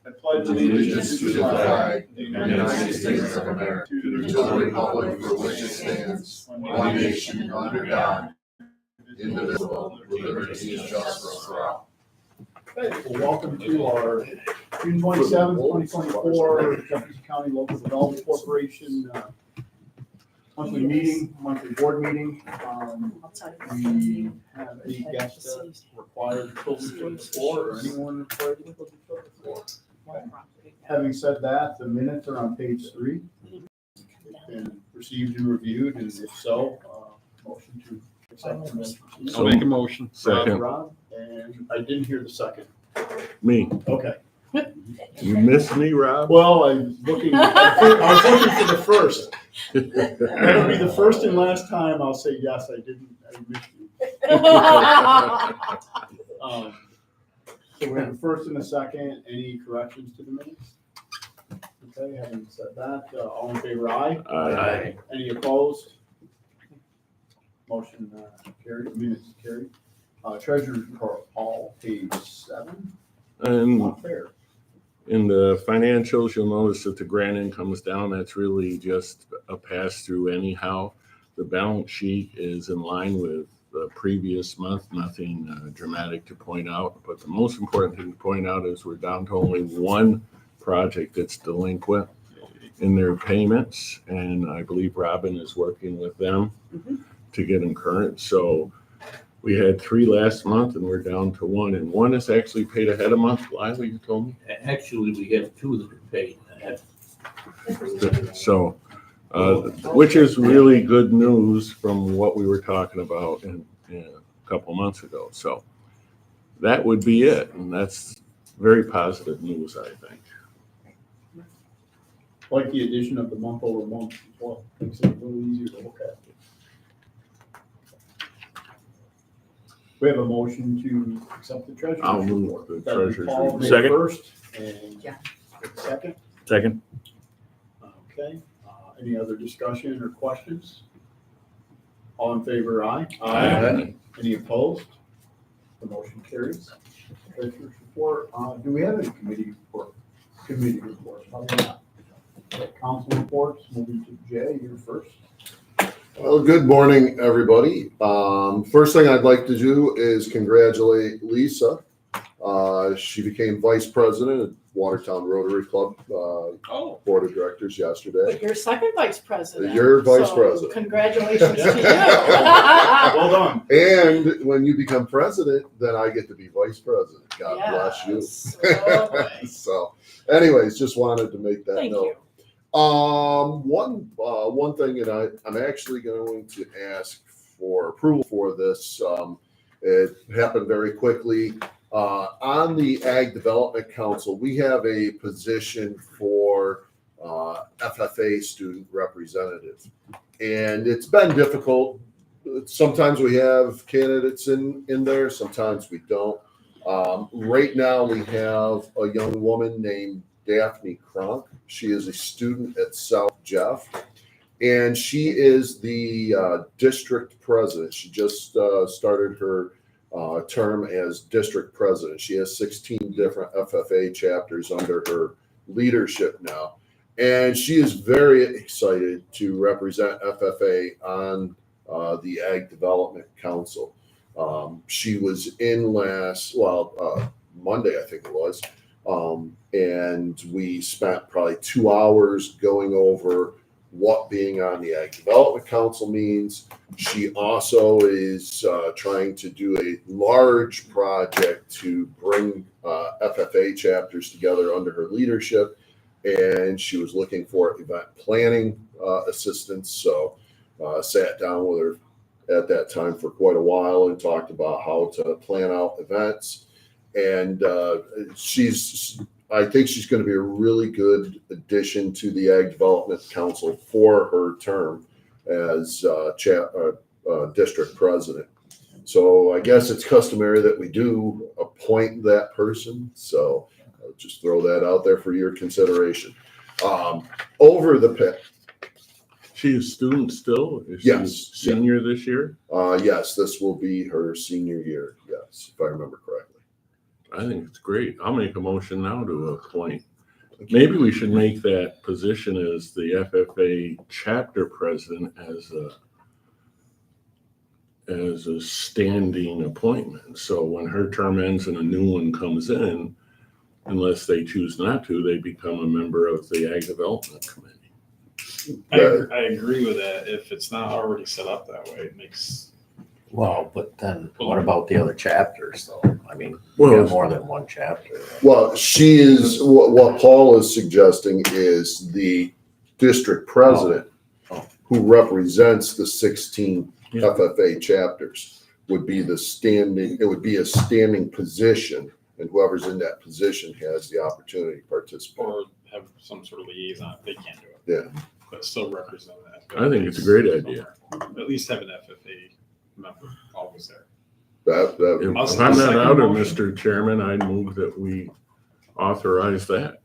I pledge allegiance to the flag of the United States of America, to the republic for which it stands, one nation under God, indivisible, with liberty and justice for all. Okay, well, welcome to our June 27th, 2024 Jefferson County Local Development Corporation monthly meeting, monthly board meeting. We have any guests required to fill the floor or anyone required to fill the floor. Having said that, the minutes are on page 3. They've been received and reviewed, and if so, motion to accept them as received. I'll make a motion. Second. Rob, and I didn't hear the second. Me. Okay. You missed me, Rob? Well, I was looking for the first. That'll be the first and last time I'll say, yes, I didn't, I missed you. So we have a first and a second. Any corrections to the minutes? Okay, having said that, all in favor, aye. Aye. Any opposed? Motion carried, minutes carried. Treasurer's report, Paul, page 7. And Not fair. in the financials, you'll notice that the grant income is down. That's really just a pass-through anyhow. The balance sheet is in line with the previous month, nothing dramatic to point out. But the most important thing to point out is we're down to only one project that's delinquent in their payments. And I believe Robin is working with them to get them current. So we had 3 last month and we're down to 1. And 1 is actually paid ahead of month. Lila, you told me? Actually, we have 2 that are paid ahead. So, which is really good news from what we were talking about in a couple months ago. So that would be it. And that's very positive news, I think. Like the addition of the month over month as well. Makes it a little easier to look at. We have a motion to accept the treasurer's I'll move report. the That'll be treasurer's Paul report. made Second. First and second. Second. Okay. Any other discussion or questions? All in favor, aye. Aye. Any opposed? The motion carries. Treasurer's report. Do we have any committee report? Committee reports? Probably not. Okay, council reports. Moving to Jay, you're first. Well, good morning, everybody. First thing I'd like to do is congratulate Lisa. She became vice president at Watertown Rotary Club board of directors yesterday. But you're second vice president. You're vice so president. Congratulations to you. Well done. And when you become president, then I get to be vice president. God bless you. Yes. Oh, boy. So, anyways, just wanted to make that Thank note. you. One thing, and I'm actually going to ask for approval for this. It happened very quickly. On the Ag Development Council, we have a position for FFA student representative, and it's been difficult. Sometimes we have candidates in there, sometimes we don't. Right now, we have a young woman named Daphne Kronk. She is a student at South Jeff, and she is the district president. She just started her term as district president. She has 16 different FFA chapters under her leadership now, and she is very excited to represent FFA on the Ag Development Council. She was in Monday, I think it was. And we spent probably 2 hours going over what being on the Ag Development Council means. She also is trying to do a large project to bring FFA chapters together under her leadership. And she was looking for event planning assistance. So sat down with her at that time for quite a while and talked about how to plan out events. And I think she's going to be a really good addition to the Ag Development Council for her term as district president. So I guess it's customary that we do appoint that person. So I'll just throw that out there for your consideration. Over the pit. She is student still? Is she Yes. senior this year? Yes, this will be her senior year. Yes, if I remember correctly. I think it's great. I'll make a motion now to appoint. Maybe we should make that position as the FFA chapter president as a standing appointment. So when her term ends and a new one comes in, unless they choose not to, they become a member of the Ag Development Committee. I agree with that. If it's not already set up that way, it makes. Well, but then what about the other chapters though? I mean, we Well, have more than one chapter. Well, she is, what Paul is suggesting is the district president who represents the 16 FFA chapters would be the standing, it would be a standing position, and whoever's in that position has the opportunity to participate. Or have some sort of liaison. They can't do it. Yeah. But still represent that. I think it's a great idea. At least have an FFA member always there. That, If I'm not out of Mr. Chairman, I move that we authorize that.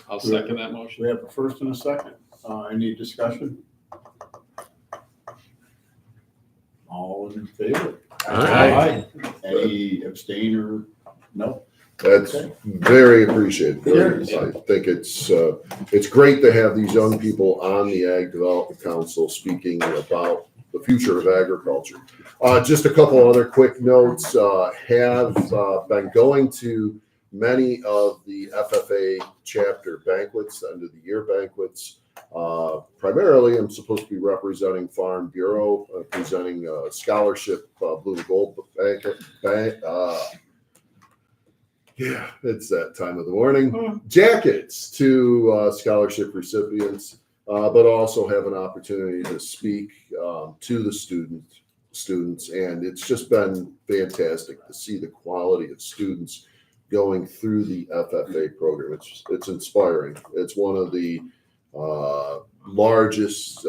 I'll second that motion. We have a first and a second. Any discussion? All in favor? Aye. Any abstain or no? that's very appreciated. I think it's great to have these young people on the Ag Development Council speaking about the future of agriculture. Just a couple other quick notes. Have been going to many of the FFA chapter banquets, end of the year banquets. Primarily, I'm supposed to be representing Farm Bureau, presenting a scholarship blue and gold bank. Yeah, it's that time of the morning. Jackets to scholarship recipients, but also have an opportunity to speak to the students. And it's just been fantastic to see the quality of students going through the FFA program. It's inspiring. It's one of the largest,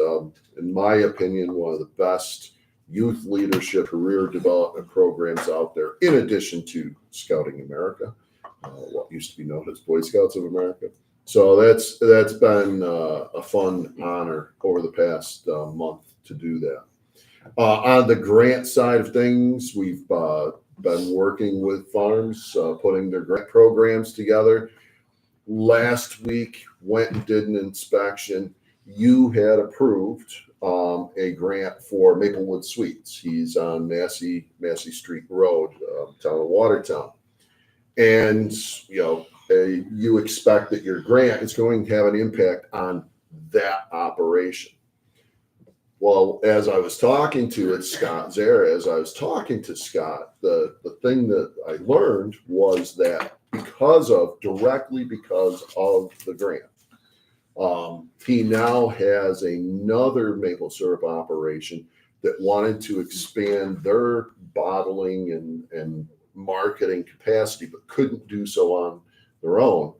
in my opinion, one of the best youth leadership career development programs out there, in addition to Scouting America, what used to be known as Boy Scouts of America. So that's been a fun honor over the past month to do that. On the grant side of things, we've been working with farms, putting their grant programs together. Last week, went and did an inspection. You had approved a grant for Maplewood Sweets. He's on Massey Street Road, town of Watertown. And, you expect that your grant is going to have an impact on that operation. Well, as I was talking to Scott, the thing that I learned was that directly because of the grant, he now has another maple syrup operation that wanted to expand their bottling and marketing capacity, but couldn't do so on their own.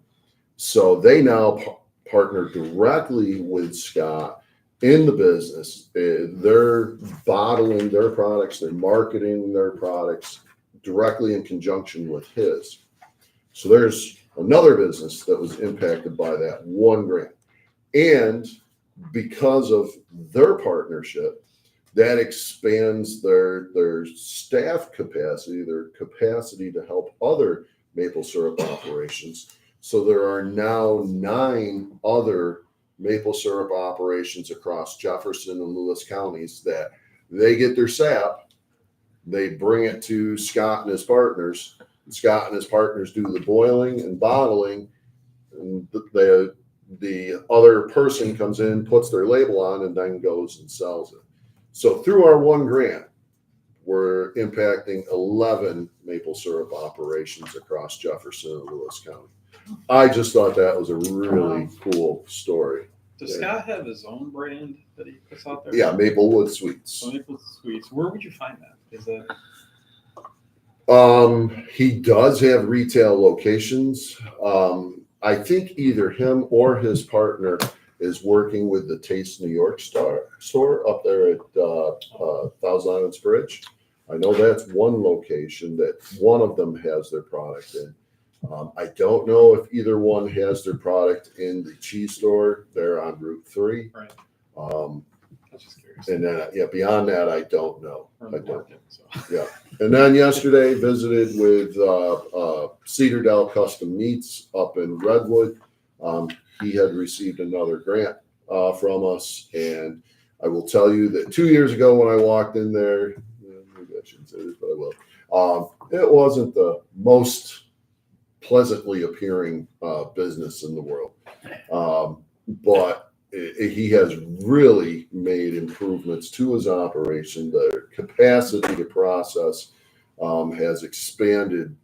So they now partner directly with Scott in the business. They're bottling their products, they're marketing their products directly in conjunction with his. So there's another business that was impacted by that one grant. And because of their partnership, that expands their staff capacity, their capacity to help other maple syrup operations. So there are now 9 other maple syrup operations across Jefferson and Lewis counties that they get their sap, they bring it to Scott and his partners. Scott and his partners do the boiling and bottling, and the other person comes in, puts their label on, and then goes and sells it. So through our one grant, we're impacting 11 maple syrup operations across Jefferson and Lewis County. I just thought that was a really cool story. Does Scott have his own brand that he puts out there? Yeah, Maplewood Sweets. So Maple Sweets. Where would you find that? Is that He does have retail locations. I think either him or his partner is working with the Taste New York store up there at Thousand Islands Bridge. I know that's one location that one of them has their product in. I don't know if either one has their product in the cheese store there on Route 3. right? I'm just curious. And then, yeah, beyond that, I don't know. Or I the don't. market, so. And then yesterday visited with Cedar Dell Custom Meats up in Redwood. He had received another grant from us, and I will tell you that 2 years ago when I walked in there, maybe I shouldn't say this, but I will. It wasn't the most pleasantly appearing business in the world, but he has really made improvements to his operation. The capacity to process has expanded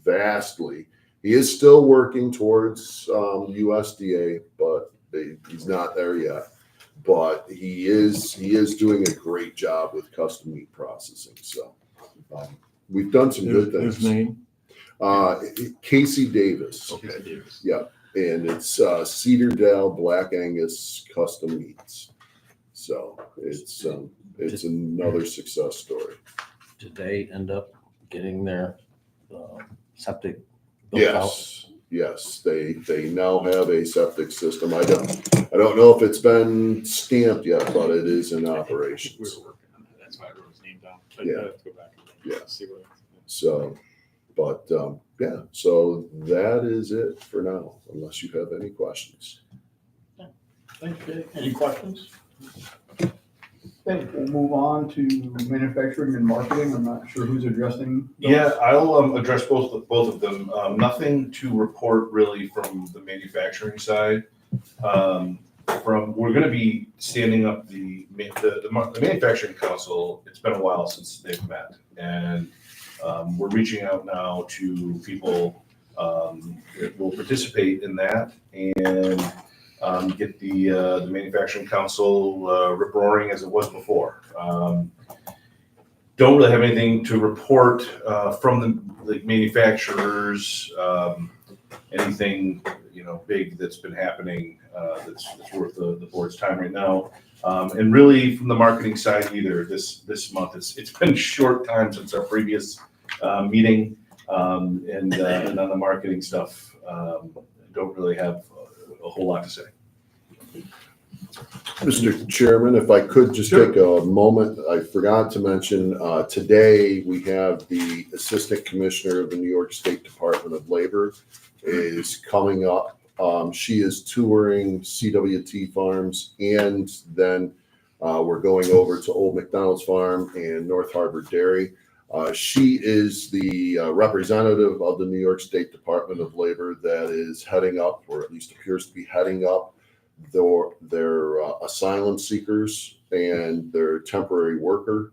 vastly. He is still working towards USDA, but he's not there yet. But he is doing a great job with custom meat processing. So we've done some good things. His name? Casey Davis. Okay. Yeah. And it's Cedar Dell Black Angus Custom Meats. So it's another success story. Did they end up getting their septic built out? Yes. They now have a septic system. I don't know if it's been stamped yet, but it is in We operations. were working on that. That's why I wrote his name down. I Yeah. have to go back and Yeah. see what. So, but yeah, so that is it for now, unless you have any questions. Thanks, Jay. Any questions? Okay, we'll move on to manufacturing and marketing. I'm not sure who's addressing those. Yeah, I'll address both of them. Nothing to report really from the manufacturing side. We're going to be standing up the manufacturing council. It's been a while since they've met, and we're reaching out now to people that will participate in that and get the manufacturing council rip roaring as it was before. Don't really have anything to report from the manufacturers. Anything big that's been happening that's worth the board's time right now. And really from the marketing side either this month. It's been a short time since our previous meeting, and on the marketing stuff, don't really have a whole lot to say. Mr. Chairman, if I could just take a moment, I forgot to mention, today we have the Assistant Commissioner of the New York State Department of Labor is coming up. She is touring CWT farms, and then we're going over to Old McDonald's Farm and North Harbor Dairy. She is the representative of the New York State Department of Labor that is heading up, or at least appears to be heading up, their asylum seekers and their temporary worker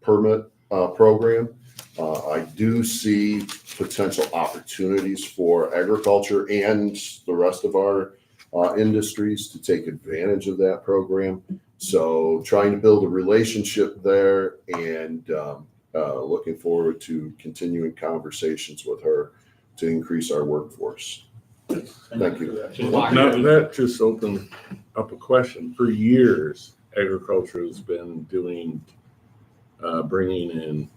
permit program. I do see potential opportunities for agriculture and the rest of our industries to take advantage of that program. So trying to build a relationship there, and looking forward to continuing conversations with her to increase our workforce. Thank you. Now, that just opened up a question. For years, agriculture has been doing, bringing in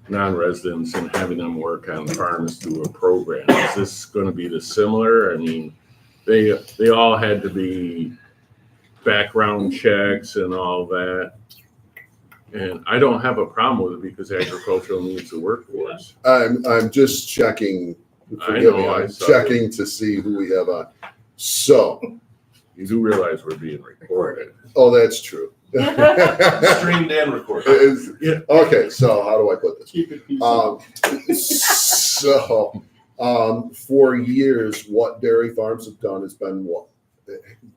non-residents and having them work on farms through a program. Is this going to be the similar? I mean, they all had to be background checks and all that. And I don't have a problem with it because agricultural needs a workforce. I'm just checking. I Forgive me. know, I I'm saw checking to see who we have on. So, You do realize we're being recorded. oh, that's true. Streamed and recorded. Yeah. Okay, so how do I put this? Keep it PC. So, for years, what dairy farms have done has been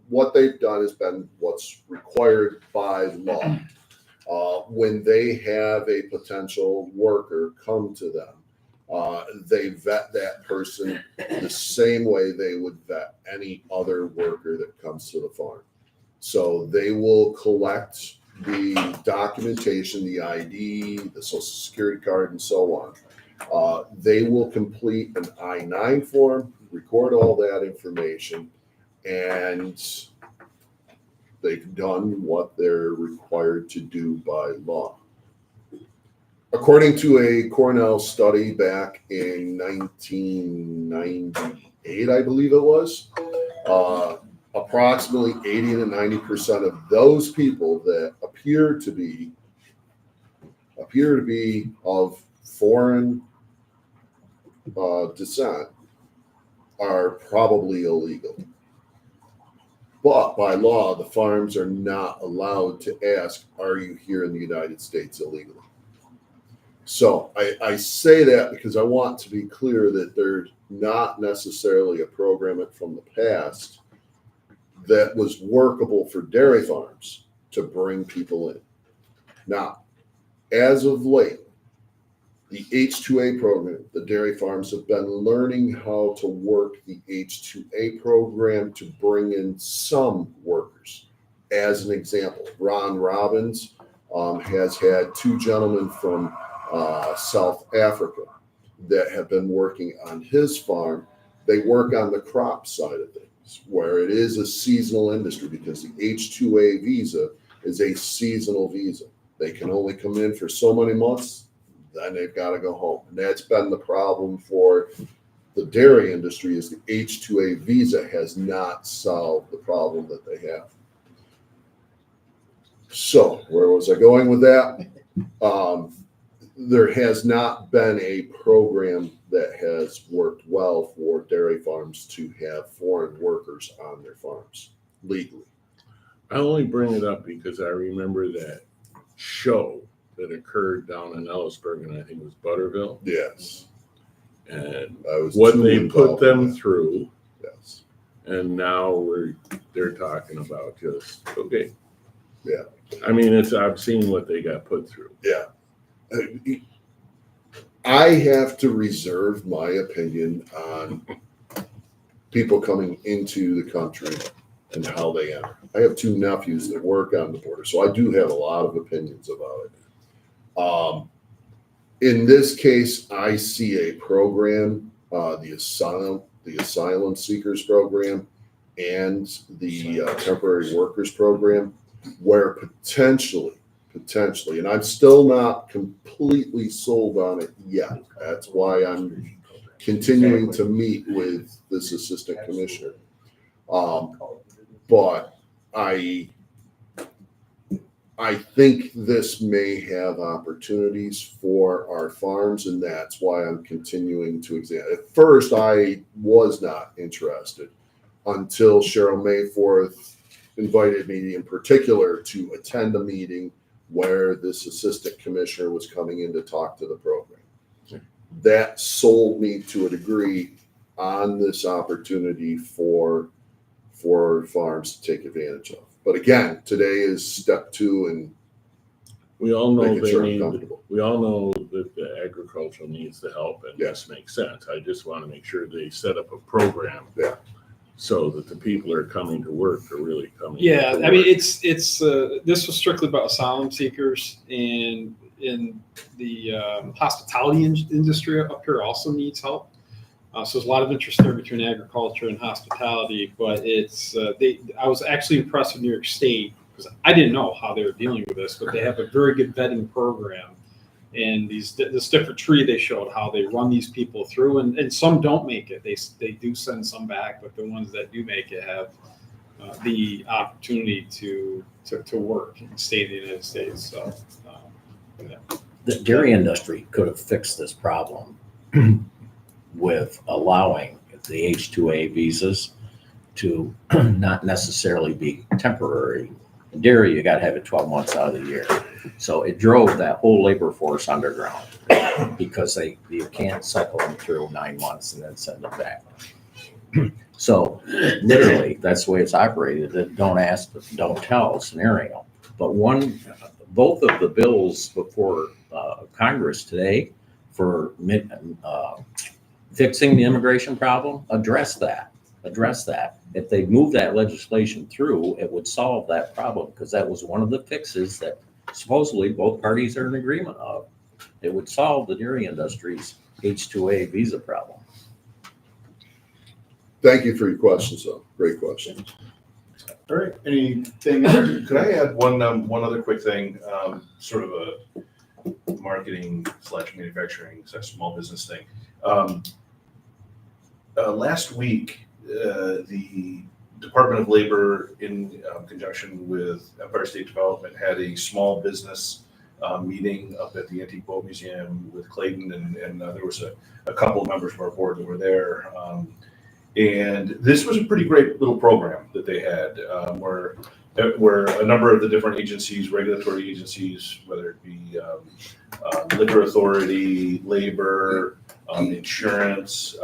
what they've done has been what's required by law. When they have a potential worker come to them, they vet that person the same way they would vet any other worker that comes to the farm. So they will collect the documentation, the ID, the social security card, and so on. They will complete an I-9 form, record all that information, and they've done what they're required to do by law. According to a Cornell study back in 1998, I believe it was, approximately 80 to 90% of those people that appear to be of foreign descent are probably illegal. But by law, the farms are not allowed to ask, are you here in the United States illegally? So I say that because I want to be clear that there's not necessarily a program from the past that was workable for dairy farms to bring people in. Now, as of late, the H2A program, the dairy farms have been learning how to work the H2A program to bring in some workers. As an example, Ron Robbins has had two gentlemen from South Africa that have been working on his farm. They work on the crop side of things, where it is a seasonal industry because the H2A visa is a seasonal visa. They can only come in for so many months, then they've got to go home. And that's been the problem for the dairy industry, is the H2A visa has not solved the problem that they have. So where was I going with that? There has not been a program that has worked well for dairy farms to have foreign workers on their farms legally. I only bring it up because I remember that show that occurred down in Ellisburg, and I think it was Butterville. Yes. And I was what too they put involved in them that. through, Yes. and now they're talking about just, okay. Yeah. I mean, I've seen what they got put through. Yeah. I have to reserve my opinion on people coming into the country and how they enter. I have two nephews that work on the border, so I do have a lot of opinions about it. In this case, I see a program, the asylum seekers program and the temporary workers program, where potentially, and I'm still not completely sold on it yet. That's why I'm continuing to meet with this assistant commissioner. But I think this may have opportunities for our farms, and that's why I'm continuing to examine. At first, I was not interested until Cheryl Mayforth invited me in particular to attend a meeting where this assistant commissioner was coming in to talk to the program. That sold me to a degree on this opportunity for farms to take advantage of. But again, today is step 2 and We all know making they sure I'm need. comfortable. We all know that the agriculture needs the help, and Yeah. this makes sense. I just want to make sure they set up a program. Yeah. So that the people that are coming to work are really coming. Yeah, to I mean, work. it's this was strictly about asylum seekers, and in the hospitality industry up here also needs help. So there's a lot of interest there between agriculture and hospitality, but it's I was actually impressed with New York State because I didn't know how they were dealing with this, but they have a very good vetting program. And this different tree they showed how they run these people through, and some don't make it. They do send some back, but the ones that do make it have the opportunity to work and stay in the United States. So yeah. The dairy industry could have fixed this problem with allowing the H-2A visas to not necessarily be temporary. In dairy, you got to have it 12 months out of the year. So it drove that whole labor force underground because you can't cycle them through 9 months and then send them back. So literally, that's the way it's operated. The don't ask, don't tell scenario. But both of the bills before Congress today for fixing the immigration problem address that. If they move that legislation through, it would solve that problem because that was one of the fixes that supposedly both parties are in agreement of. It would solve the dairy industry's H-2A visa problem. Thank you for your questions, though. Great question. All right, anything else? Could I add one other quick thing, sort of a marketing / manufacturing / small business thing. Last week, the Department of Labor, in conjunction with Empire State Development, had a small business meeting up at the Antique Boat Museum with Clayton, and there was a couple of members of our board that were there. And this was a pretty great little program that they had, where a number of the different agencies, regulatory agencies, whether it be liquor authority, labor, insurance,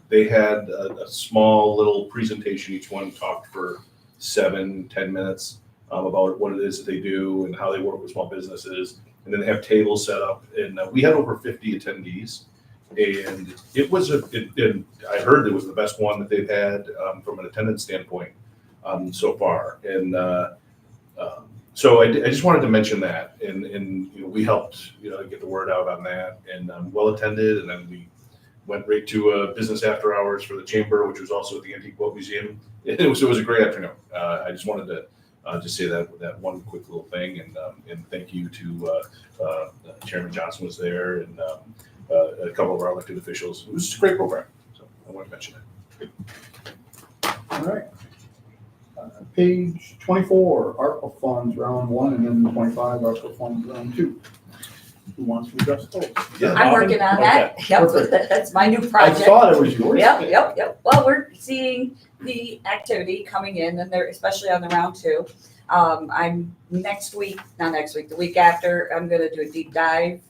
they had a small little presentation. Each one talked for 7-10 minutes about what it is that they do and how they work with small businesses. And then they have tables set up, and we had over 50 attendees. And it was I heard it was the best one that they've had from an attendance standpoint so far. And so I just wanted to mention that, and we helped get the word out on that, and well attended. And then we went right to a business after hours for the chamber, which was also at the Antique Boat Museum. It was a great afternoon. I just wanted to just say that one quick little thing, and thank you to Chairman Johnson was there, and a couple of our elected officials. It was just a great program, so I want to mention it. All right. Page 24, ARPA funds round 1, and then 25 ARPA funds round 2. Who wants to address those? Yeah. I'm working on that. Yep, Perfect. that's my new I project. thought it was yours. Yep. Well, we're seeing the activity coming in, and they're especially on the round 2. I'm the week after, I'm gonna do a deep dive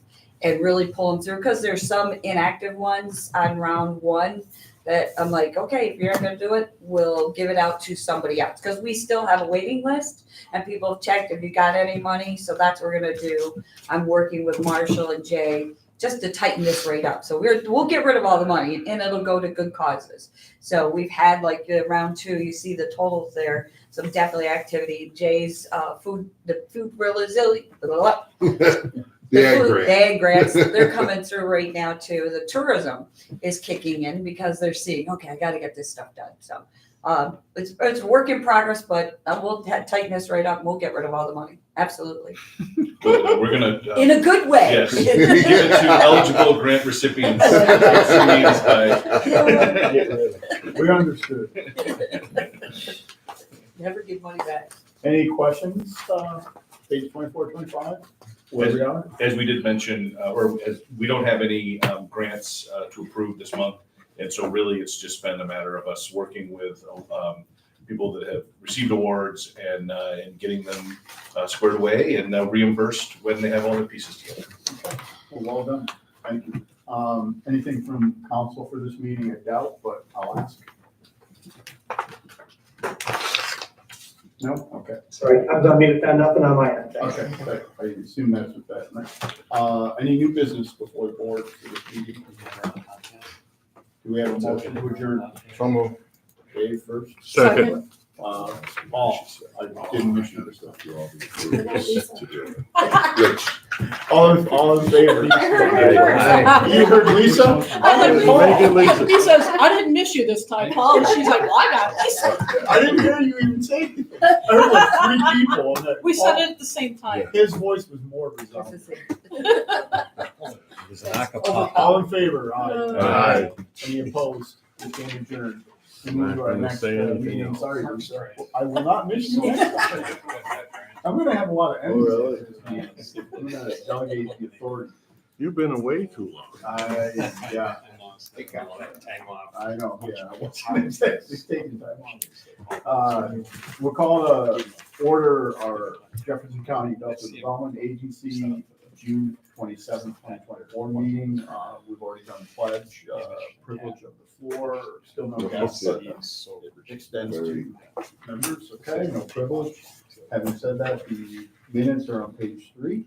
and really pull them through, because there's some inactive ones on round 1 that I'm like, okay, if you're not gonna do it, we'll give it out to somebody else, because we still have a waiting list and people have checked if you got any money. So that's what we're gonna do. I'm working with Marshall and Jay just to tighten this rate up. So we'll get rid of all the money, and it'll go to good causes. So we've had like the round 2, you see the totals there. Some definitely activity. Jay's the food resilience. The ag grants, they're coming through right now too. The tourism is kicking in because they're seeing, okay, I got to get this stuff done. So it's a work in progress, but we'll tighten this right up and we'll get rid of all the money. Absolutely. But we're gonna In a good way. yes, give it to eligible grant recipients. We understood. Never give money back. Any questions? Page 24, 25? Where we are? As we did mention, we don't have any grants to approve this month. And so really, it's just been a matter of us working with people that have received awards and getting them squared away and reimbursed when they have all their pieces together. Okay. Well done. Thank you. Anything from council for this meeting? I doubt, but I'll ask. No? Okay. Sorry, I'm done, nothing on my end. Thanks. Okay. I assume that's what that meant. Any new business before the board for this meeting? Do we have a motion to adjourn? So moved. Dave first. Second. Paul, I didn't miss you this stuff. Rich. All in favor? You heard Lisa? I heard Make it Lisa. He says, I didn't miss you this time, Paul. And she's like, well, I got Lisa. I didn't hear you even say anything. I heard like 3 people. And that We said Paul- it at the same time. His voice was more resounding. It was an acapella. All in favor? Aye. Aye. Any opposed? We can adjourn. We I'm move not to our gonna next say anything meeting. else. Sorry, Lisa. I will not miss you next time. I'm gonna have a lot of energy. I'm gonna delegate the authority. You've been away too long. Yeah, I know, yeah. It's taking time on. We'll call to order our Jefferson County Adult Development Agency June 27th, 2024 meeting. We've already done the pledge, privilege of the floor, still no guests. Extends to members, okay, no privilege. Having said that, the minutes are on page 3.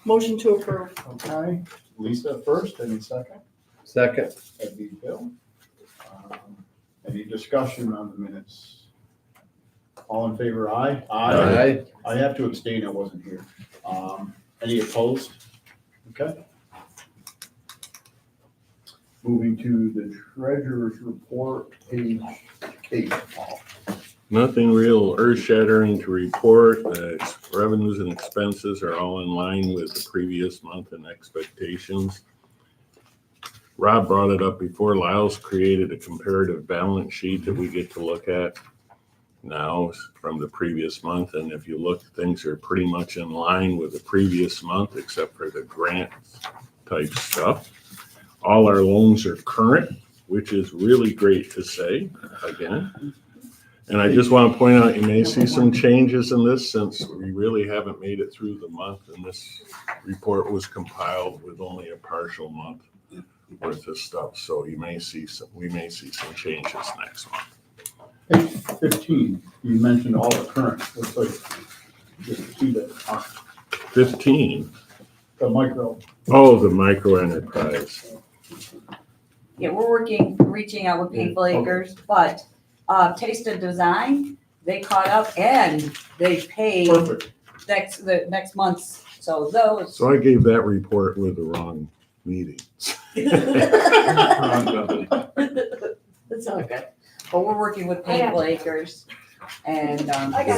Motion to approve. Okay, Lisa first, any second? Second. That'd be Bill. Any discussion on the minutes? All in favor, aye? Aye. I have to abstain, I wasn't here. Any opposed? Okay. Moving to the treasurer's report, page 8. Nothing real earth-shattering to report. Revenues and expenses are all in line with the previous month and expectations. Rob brought it up before. Lyle's created a comparative balance sheet that we get to look at now from the previous month. And if you look, things are pretty much in line with the previous month, except for the grant type stuff. All our loans are current, which is really great to say again. And I just want to point out, you may see some changes in this since we really haven't made it through the month. And this report was compiled with only a partial month worth of stuff. So we may see some changes next month. Page 15, you mentioned all the current, looks like just see that, 15. the micro. Oh, the micro enterprise. Yeah, we're reaching out with Painful Acres, but Taste of Design, they caught up and they paid Perfect. the next month's, so those. So I gave that report with the wrong meeting. That's all good. But we're working with Painful Acres and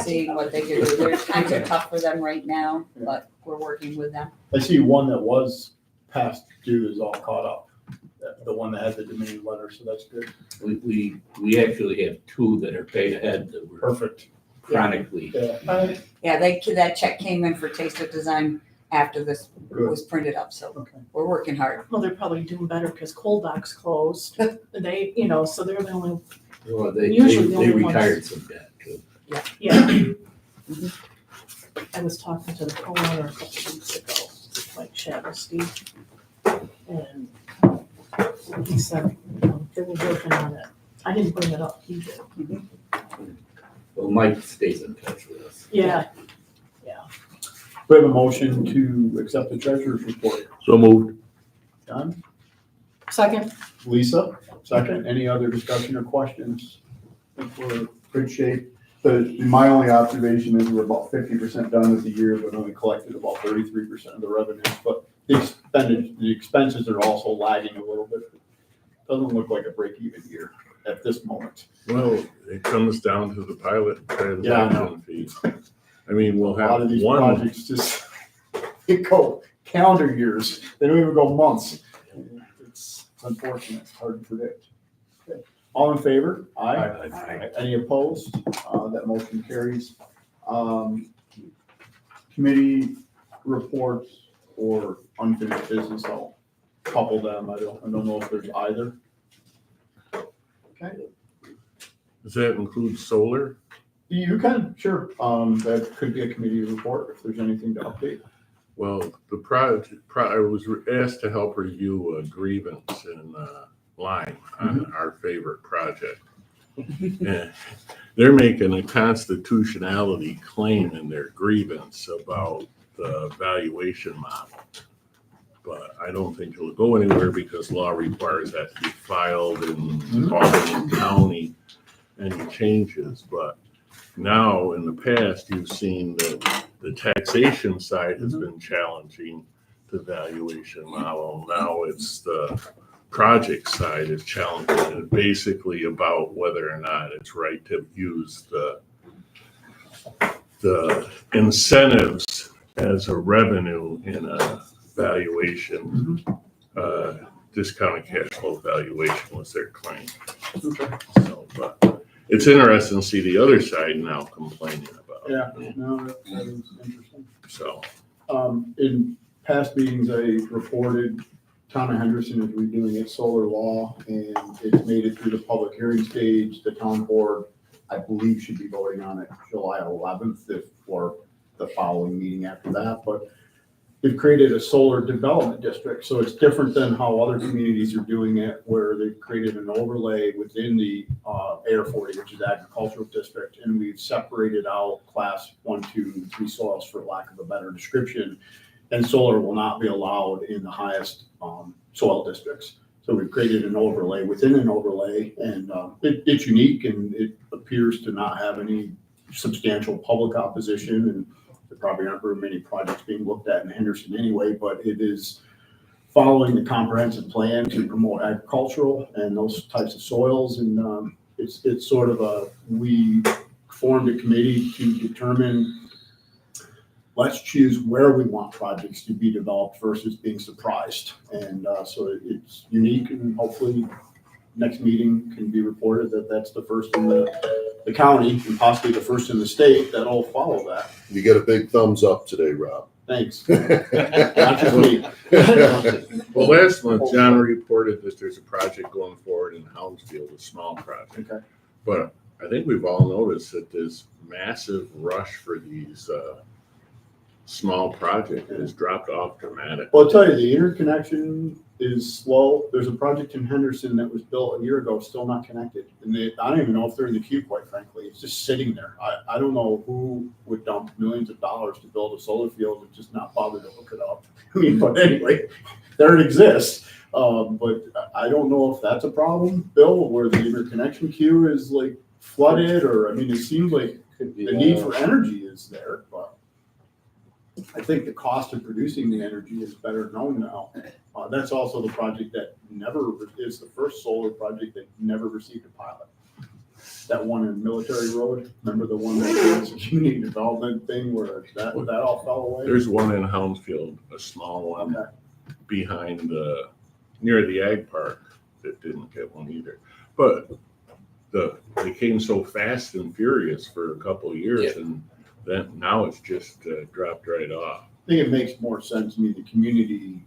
seeing what they can do. Their times are tough for them right now, but we're working with them. I see one that was past due is all caught up. The one that had the demand letter, so that's good. We actually have two that are paid ahead that were Perfect. chronically. Yeah. Yeah, that check came in for Taste of Design after this was printed up, so Okay. we're working hard. Well, they're probably doing better because Cold Doc's closed. They, so they're the only, Well, Usually the they only ones- retired some debt too. yeah. I was talking to the co-owner a couple weeks ago, like Shadow Steve. And he said, they were working on it. I didn't bring it up, he did. Well, Mike stays in touch with us. Yeah, We have a motion to accept the treasurer's report. So moved. Done? second, Lisa, second. Any other discussion or questions? I think we're in good shape. My only observation is we're about 50% done with the year, but only collected about 33% of the revenues. But the expenses are also lagging a little bit. Doesn't look like a break-even year at this moment. Well, it comes down to the pilot Yeah, I transaction fees. I mean, we'll A lot have of these one. projects just, they go calendar years. They don't even go months. It's unfortunate. It's hard to predict. Okay. All in favor? Aye. Any opposed? That motion carries. Committee reports or unfinished business, I'll couple them. I don't know if there's either. Okay, Does that include solar? you can, sure. That could be a committee report if there's anything to update. Well, I was asked to help review a grievance in Lyme on our favorite project. And they're making a constitutionality claim in their grievance about the valuation model. But I don't think it'll go anywhere because law requires that to be filed in Albany County, any changes. But now, in the past, you've seen that the taxation side has been challenging the valuation model. Now it's the project side is challenging it, basically about whether or not it's right to use the incentives as a revenue in a valuation. Discounted cash flow valuation was their claim. So, but it's interesting to see the other side now complaining about it. Yeah, no, that is interesting. So, In past meetings, I reported Town of Henderson is redoing its solar law and it's made it through the public hearing stage. The town board, I believe, should be voting on it July 11th or the following meeting after that. But they've created a solar development district. So it's different than how other communities are doing it, where they've created an overlay within the Air 40, which is agricultural district. And we've separated out class 1, 2, 3 soils, for lack of a better description. And solar will not be allowed in the highest soil districts. So we've created an overlay within an overlay, and it's unique, and it appears to not have any substantial public opposition. And there probably aren't very many projects being looked at in Henderson anyway, but it is following the comprehensive plan to promote agricultural and those types of soils. And it's sort of we formed a committee to determine let's choose where we want projects to be developed versus being surprised. And so it's unique, and hopefully next meeting can be reported that that's the first in the county and possibly the first in the state that'll follow that. You get a big thumbs up today, Rob. Thanks. Not just me. Well, last month, John reported that there's a project going forward in Hounsfield, a small project. Okay. But I think we've all noticed that this massive rush for these small projects has dropped off dramatically. Well, I'll tell you, the interconnection is slow. There's a project in Henderson that was built a year ago, still not connected. And I don't even know if they're in the queue, quite frankly. It's just sitting there. I don't know who would dump millions of dollars to build a solar field and just not bother to hook it up. I mean, but anyway, there it exists. But I don't know if that's a problem, Bill, where the interconnection queue is like flooded, or, I mean, it seems like the need for energy is there, but I think the cost of producing the energy is better known now. That's also the project that is the first solar project that never received a pilot. That one in Military Road, remember the one that was a community development thing where that all fell away? There's one in Hounsfield, a small one behind near the ag park that didn't get one either. But they came so fast and furious for a couple of years, and then now it's just dropped right off. I think it makes more sense to me. The community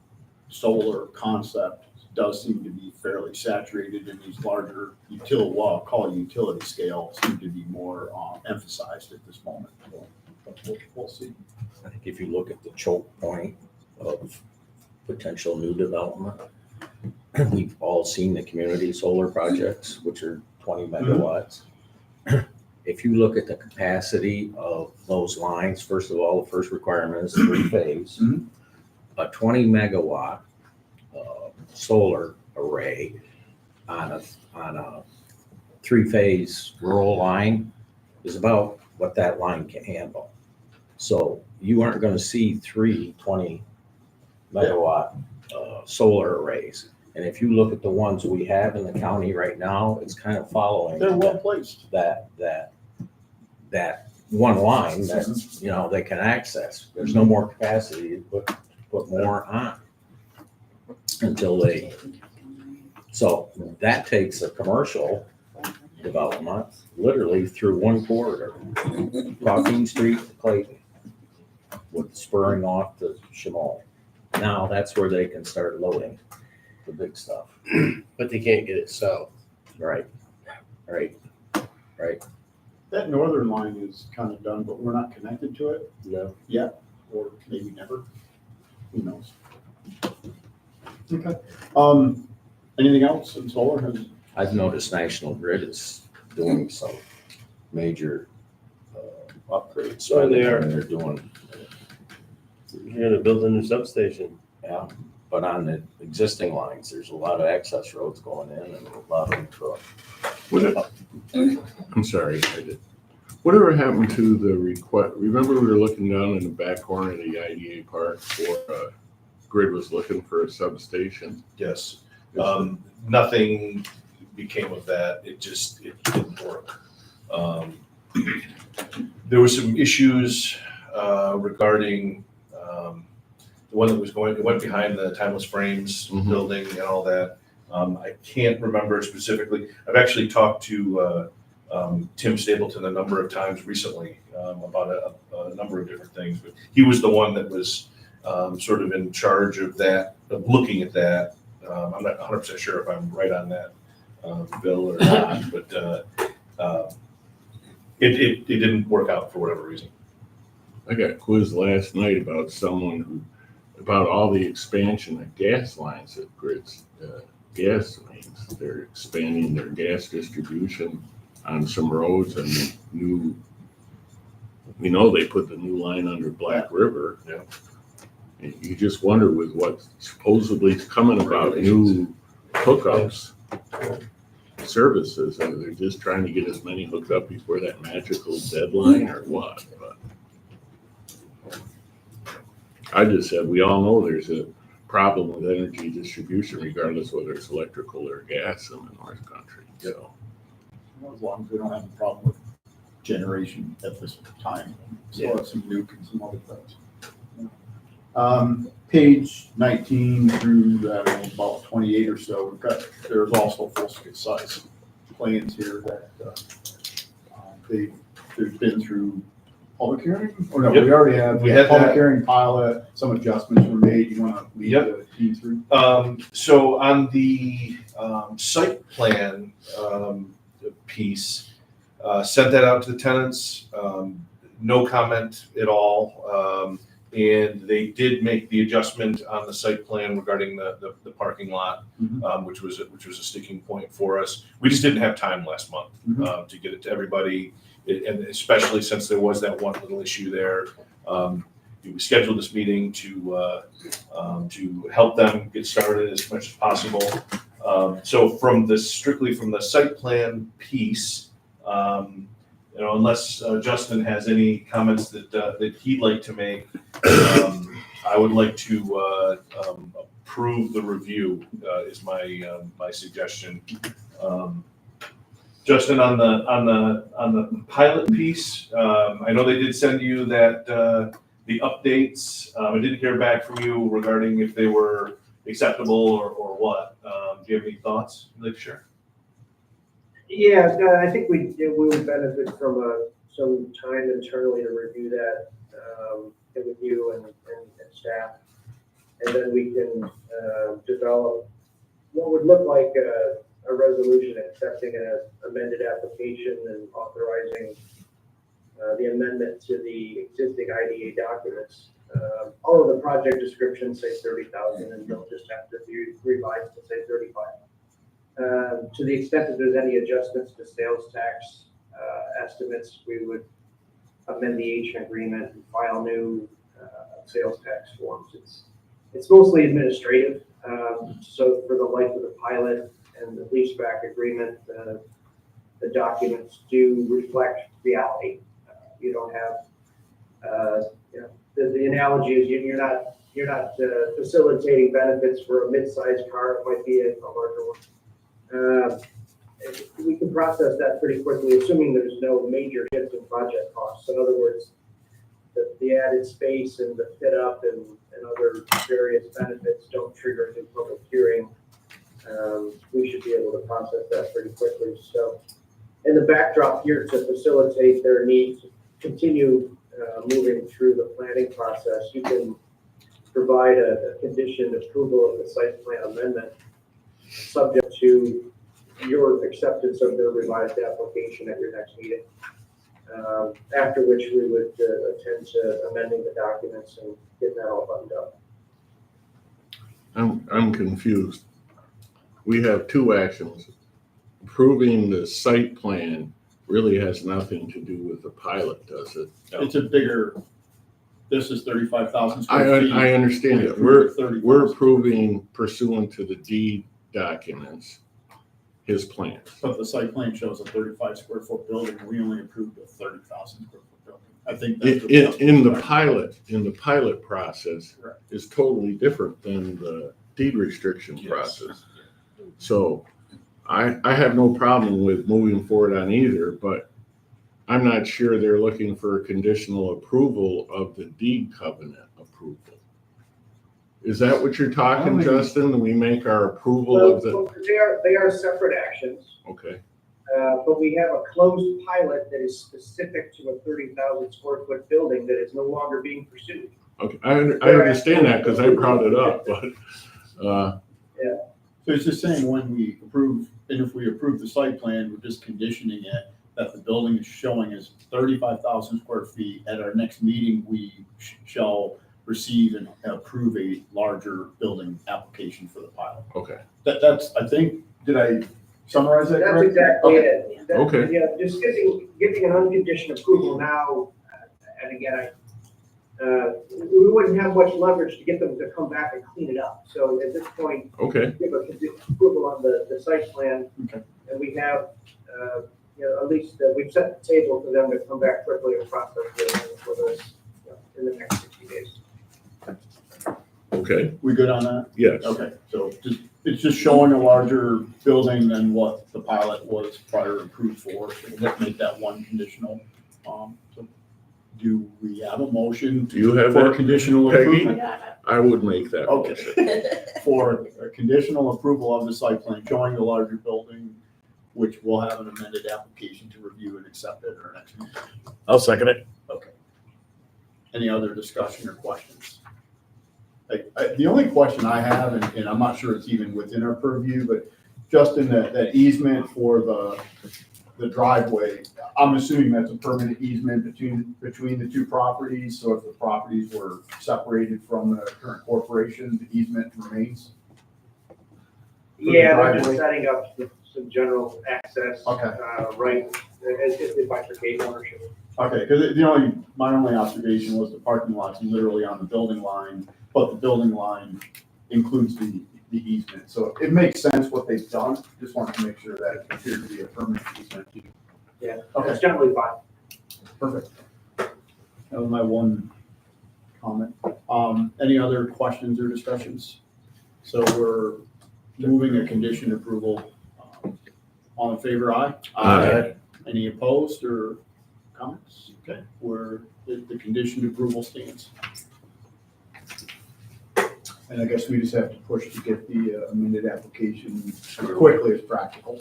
solar concept does seem to be fairly saturated, and these larger utility scale seem to be more emphasized at this moment. But we'll see. I think if you look at the choke point of potential new development, we've all seen the community solar projects, which are 20 megawatts. If you look at the capacity of those lines, first of all, the first requirement is 3-phase. Mhm. A 20 megawatt solar array on a 3-phase rural line is about what that line can handle. So you aren't going to see 20 megawatt solar arrays. And if you look at the ones we have in the county right now, it's kind of following. They're well placed. That one line that, they can access. There's no more capacity to put more on until so that takes a commercial development literally through one corridor, Joaquin Street to Clayton, with spurring off to Shamal. Now that's where they can start loading the big stuff. But they can't get it south. Right. That northern line is kind of done, but we're not connected to it No. yet, or maybe never. Who knows? Okay. Anything else in solar? I've noticed National Grid is doing some major upgrades. Oh, they are. They're doing, You're gonna build a new substation. yeah, but on the existing lines, there's a lot of access roads going in and a lot of truck. I'm sorry, I did. Whatever happened to the request? Remember we were looking down in the back corner of the IDA park for Grid was looking for a substation. Yes. Nothing became of that. It didn't work. There were some issues regarding the one that went behind the Timeless Frames building and all that. I can't remember specifically. I've actually talked to Tim Stapleton a number of times recently about a number of different things, but he was the one that was sort of in charge of that, of looking at that. I'm not 100% sure if I'm right on that, Bill, or not, but it didn't work out for whatever reason. I got quizzed last night about all the expansion of gas lines at Grid's gas lanes. They're expanding their gas distribution on some roads and they put the new line under Black River. Yeah. And you just wonder with what supposedly is coming about new hookups, services, are they just trying to get as many hooked up before that magical deadline or what? But I just said, we all know there's a problem with energy distribution regardless whether it's electrical or gas in the North Country. So As long as we don't have a problem with generation at this time. So have some nuke and some other things. Page 19 through about 28 or so, there's also full size plans here that they've been through public hearing? Or no, Yep. we already have. We had public that. hearing pilot, some adjustments were made. You want to lead Yep. the team through? So on the site plan piece, sent that out to the tenants, no comment at all. And they did make the adjustment on the site plan regarding the parking lot, which was a sticking point for us. We just didn't have time last month to get it to everybody, and especially since there was that one little issue there. We scheduled this meeting to help them get started as much as possible. So strictly from the site plan piece, unless Justin has any comments that he'd like to make, I would like to approve the review. Is my suggestion. Justin, on the pilot piece, I know they did send you that the updates. I didn't hear back from you regarding if they were acceptable or what. Do you have any thoughts you'd like to share? Yeah, I think we would benefit from some time internally to review that with you and staff. And then we can develop what would look like a resolution accepting an amended application and authorizing the amendment to the existing IDA documents. All of the project descriptions say 30,000 and they'll just have to be revised to say 35. To the extent that there's any adjustments to sales tax estimates, we would amend the agent agreement and file new sales tax forms. It's mostly administrative. So for the life of the pilot and the leaseback agreement, the documents do reflect reality. You don't have, the analogy is you're not facilitating benefits for a mid-sized car. It might be a larger one. We can process that pretty quickly, assuming there's no major shift in project costs. In other words, the added space and the fit up and other various benefits don't trigger a new public hearing. We should be able to process that pretty quickly. So, in the backdrop here to facilitate their need to continue moving through the planning process, you can provide a conditioned approval of the site plan amendment subject to your acceptance of their revised application at your next meeting. After which we would attend to amending the documents and getting that all buttoned up. I'm confused. We have two actions. Approving the site plan really has nothing to do with the pilot, does it? It's a bigger, this is 35,000 I square feet. understand it. We're approving pursuant to the deed documents, his plans. But the site plan shows a 35 square foot building. We only approved a 30,000 square foot building. I think that's In the pilot process Correct. is totally different than the deed restriction Yes. process. So I have no problem with moving forward on either, but I'm not sure they're looking for a conditional approval of the deed covenant approval. Is that what you're talking, Justin? We make our approval of the, Well, they are separate actions. okay. But we have a closed pilot that is specific to a 30,000 square foot building that is no longer being pursued. Okay, I understand that because I brought it up, but, So it's just saying when we approve, and if we approve the site plan, we're just conditioning it that the building is showing as 35,000 square feet. At our next meeting, we shall receive and approve a larger building application for the pilot. okay. That's, I think, did I summarize that That's correctly? exactly Okay. it. That- Okay. Yeah, just giving an unconditioned approval now, and again, we wouldn't have much leverage to get them to come back and clean it up. So at this point, Okay, give a approval on the site plan. Okay. And we have, at least we've set the table for them to come back quickly and process it for the, in the next 60 days. okay, We good on that? yes. Okay, so it's just showing a larger building than what the pilot was prior approved for. So let's make that one conditional. So Do we have a motion Do you have for that, conditional Peggy? approval? I would make that Okay. motion. For a conditional approval of the site plan showing the larger building, which will have an amended application to review and accept at our next meeting. I'll second it. Okay. Any other discussion or questions? The only question I have, and I'm not sure it's even within our purview, but just in that easement for the driveway, I'm assuming that's a permanent easement between the two properties, so if the properties were separated from the current corporation, the easement remains? Yeah, they're driveway? just setting up some general access, Okay. right, as if they bifurcate ownership. Okay, because my only observation was the parking lot's literally on the building line, but the building line includes the easement. So it makes sense what they've done, just wanted to make sure that it appeared to be a permanent easement. Yeah, Okay, it's generally fine. perfect. That was my one comment. Any other questions or discussions? So we're moving a condition approval. All in favor, aye? Aye. Any opposed or comments? Okay, the condition approval stands. And I guess we just have to push to get the amended application as quickly as practical.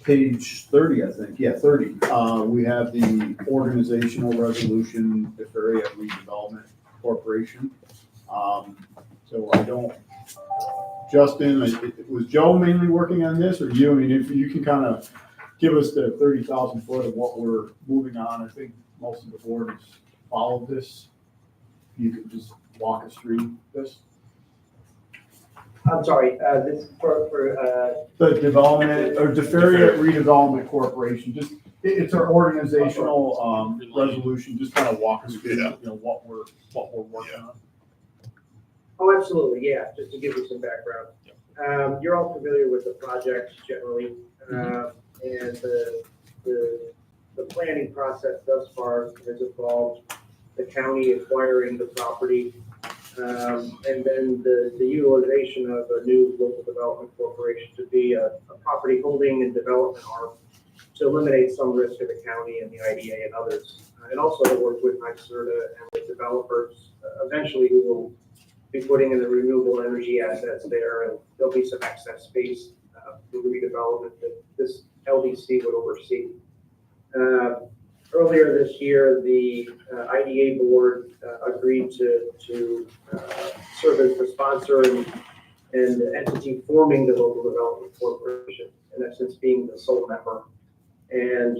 Page 30, I think, yeah, 30. We have the organizational resolution, the Area Redevelopment Corporation. So I don't, Justin, was Joe mainly working on this, or you? I mean, if you can kind of give us the 30,000 foot of what we're moving on. I think most of the board has followed this. You could just walk us through this. I'm sorry, this for, The development, or Deferia Redevelopment Corporation, just, it's our organizational, resolution, just kind of walk us through, Yeah. what we're working on. oh, absolutely, yeah, just to give you some background. You're all familiar with the project generally, and the planning process thus far has involved the county acquiring the property, and then the utilization of a new local development corporation to be a property holding and development arm to eliminate some risk of the county and the IDA and others. And also to work with NYSERDA and with developers, eventually we will be putting in the renewable energy assets there, and there'll be some excess space for the redevelopment that this LDC would oversee. Earlier this year, the IDA board agreed to serve as the sponsor and the entity forming the local development corporation, in essence being the sole member. And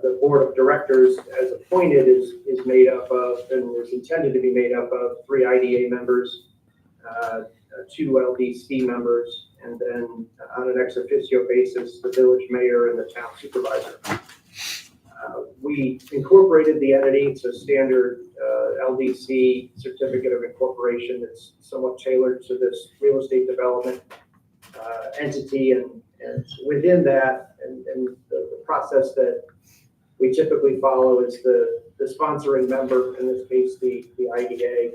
the board of directors, as appointed, is made up of, and was intended to be made up of 3 IDA members, 2 LDC members, and then on an ex officio basis, the village mayor and the town supervisor. We incorporated the entity. It's a standard LDC certificate of incorporation that's somewhat tailored to this real estate development entity, and within that, and the process that we typically follow is the sponsoring member, in this case the IDA,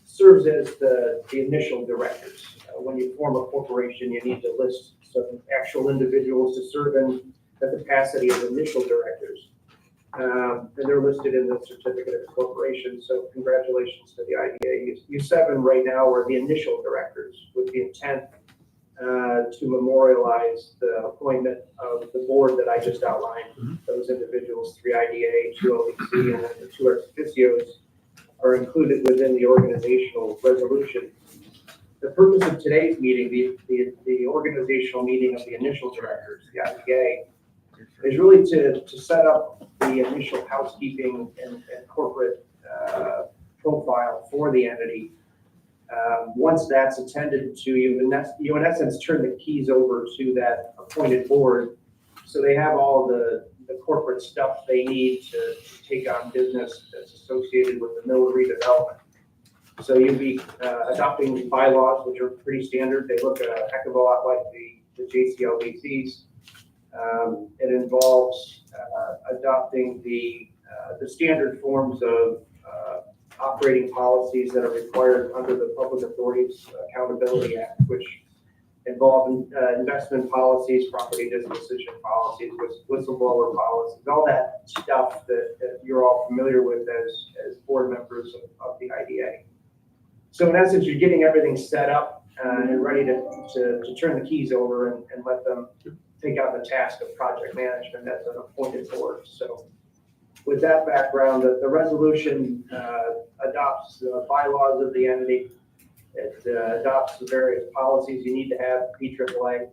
serves as the initial directors. When you form a corporation, you need to list some actual individuals to serve in the capacity of initial directors. And they're listed in the certificate of incorporation, so congratulations to the IDA. You 7 right now are the initial directors with the intent to memorialize the appointment of the board that I just outlined. Those individuals, 3 IDA, 2 LDC, and then the 2 ex officios are included within the organizational resolution. The purpose of today's meeting, the organizational meeting of the initial directors, the IDA, is really to set up the initial housekeeping and corporate profile for the entity. Once that's attended to, you in essence turn the keys over to that appointed board, so they have all the corporate stuff they need to take on business that's associated with the mill redevelopment. So you'll be adopting bylaws, which are pretty standard. They look a heck of a lot like the JCLDCs. It involves adopting the standard forms of operating policies that are required under the Public Authorities Accountability Act, which involving investment policies, property disposition policies, whistleblower policies, all that stuff that you're all familiar with as board members of the IDA. So in essence, you're getting everything set up and ready to turn the keys over and let them take on the task of project management as an appointed board. So with that background, the resolution adopts the bylaws of the entity. It adopts the various policies you need to have PAAA,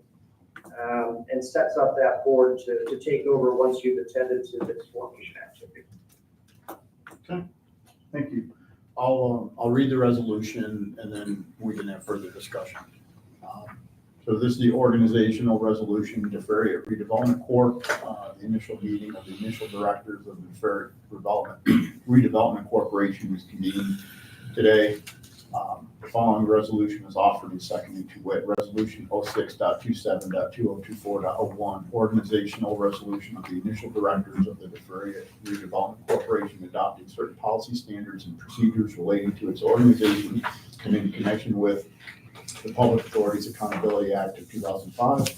and sets up that board to take over once you've attended to this formation activity. Okay, thank you. I'll read the resolution and then we can have further discussion. So this is the organizational resolution, DeFerry Redevelopment Corp. The initial meeting of the initial directors of the DeFerry Redevelopment Corporation was convened today. The following resolution is offered and seconded to wit. Resolution 06.27.2024.01, organizational resolution of the initial directors of the DeFerry Redevelopment Corporation adopting certain policy standards and procedures relating to its organization and in connection with the Public Authorities Accountability Act of 2005,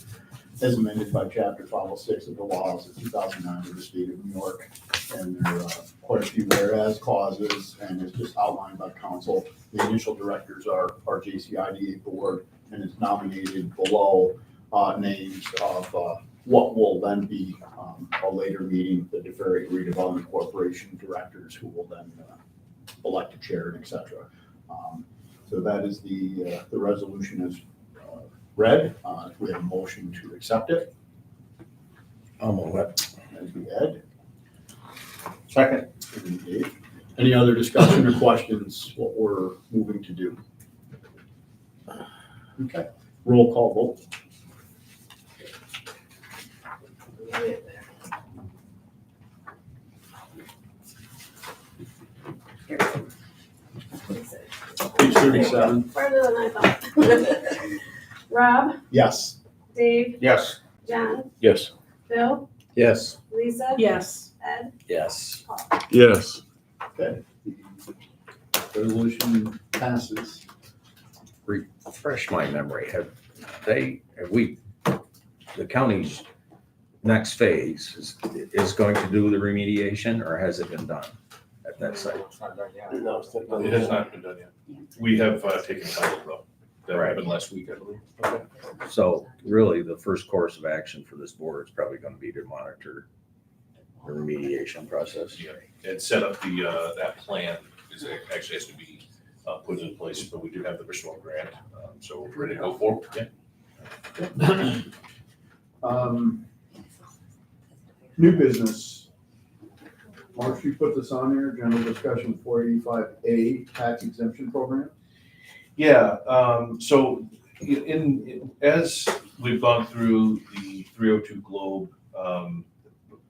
as amended by Chapter 506 of the laws of 2009 of the state of New York. And there are quite a few whereas clauses, and it's just outlined by council. The initial directors are JCIDA board, and it's nominated below names of what will then be a later meeting, the DeFerry Redevelopment Corporation directors, who will then elect a chair and et cetera. So that is the resolution is read. We have a motion to accept it. I'll move it. Thank you, Ed. Second. And Dave. Any other discussion or questions what we're moving to do? Okay, roll call vote. Page 37. Farther than I thought. Rob, Yes. Dave, Yes. John, Yes. Bill, Yes. Lisa, Yes. Ed, Yes. Yes. Okay. The resolution passes. Refresh my memory. Have we, the county's next phase is going to do the remediation, or has it been done at that site? No, it's not done. It has not been done yet. We have taken title though. That happened last week, I believe. So really, the first course of action for this board is probably going to be to monitor the remediation process. Yeah, and set up that plan is actually has to be put in place, but we do have the Bristol grant, so we're ready to go forward. Yeah. New business. Mark, you put this on there, general discussion 485A tax exemption program. Yeah, so as we've gone through the 302 Globe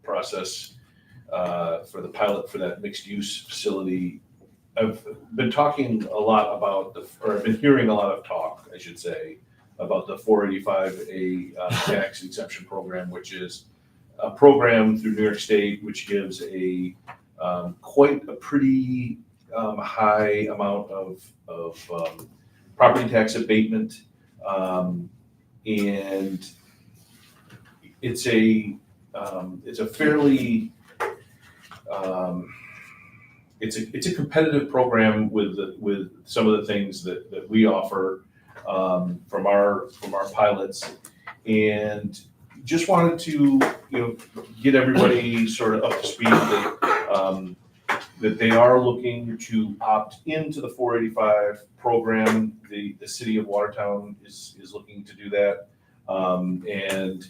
process for the pilot for that mixed use facility, I've been talking a lot about I've been hearing a lot of talk, I should say, about the 485A tax exemption program, which is a program through New York State, which gives a quite a pretty high amount of property tax abatement, and it's a fairly it's a competitive program with some of the things that we offer from our pilots, and just wanted to get everybody sort of up to speed that they are looking to opt into the 485 program. The city of Watertown is looking to do that, and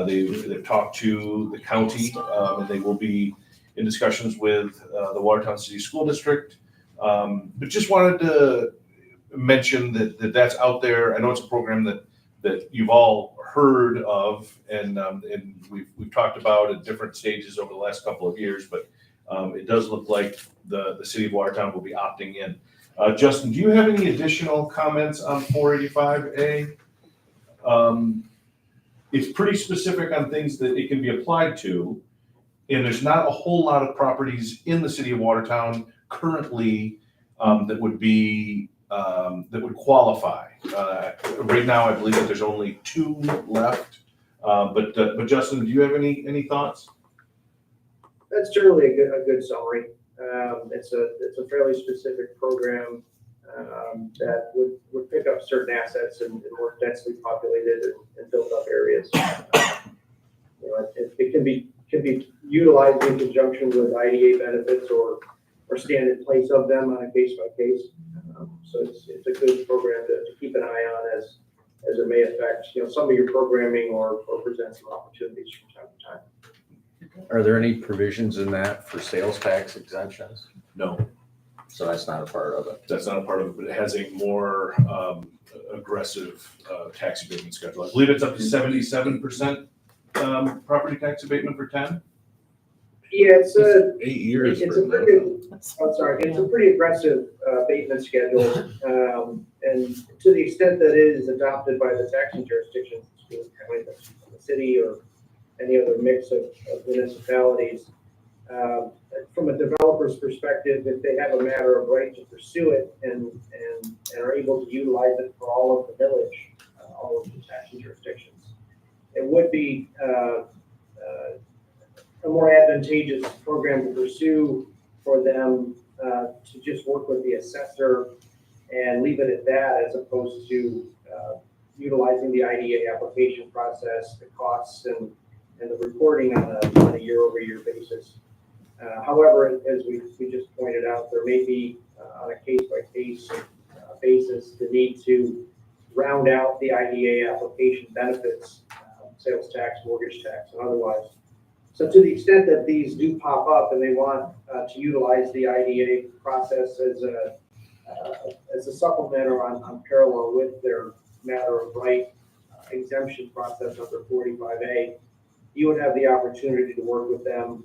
they've talked to the county, and they will be in discussions with the Watertown City School District. But just wanted to mention that that's out there. I know it's a program that you've all heard of, and we've talked about at different stages over the last couple of years, but it does look like the city of Watertown will be opting in. Justin, do you have any additional comments on 485A? It's pretty specific on things that it can be applied to, and there's not a whole lot of properties in the city of Watertown currently that would be that would qualify. Right now, I believe that there's only 2 left. But Justin, do you have any thoughts? That's generally a good summary. It's a fairly specific program that would pick up certain assets in more densely populated and built up areas. It can be utilized in conjunction with IDA benefits or stand in place of them on a case by case. So it's a good program to keep an eye on as it may affect some of your programming or present some opportunities from time to time. Are there any provisions in that for sales tax exemptions? No, So that's not a part of it. that's not a part of it, but it has a more aggressive tax abatement schedule. I believe it's up to 77% property tax abatement for 10. Yeah, it's 8 years. it's for a now. pretty, I'm sorry, it's a pretty aggressive abatement schedule. And to the extent that it is adopted by the taxing jurisdictions, the city or any other mix of municipalities, from a developer's perspective, if they have a matter of right to pursue it and are able to utilize it for all of the village, all of the taxing jurisdictions, it would be a more advantageous program to pursue for them to just work with the assessor and leave it at that, as opposed to utilizing the IDA application process, the costs, and the reporting on a year-over-year basis. However, as we just pointed out, there may be on a case-by-case basis the need to round out the IDA application benefits, sales tax, mortgage tax, and otherwise. So to the extent that these do pop up and they want to utilize the IDA process as a supplement or on parallel with their matter of right exemption process under 45A, you would have the opportunity to work with them,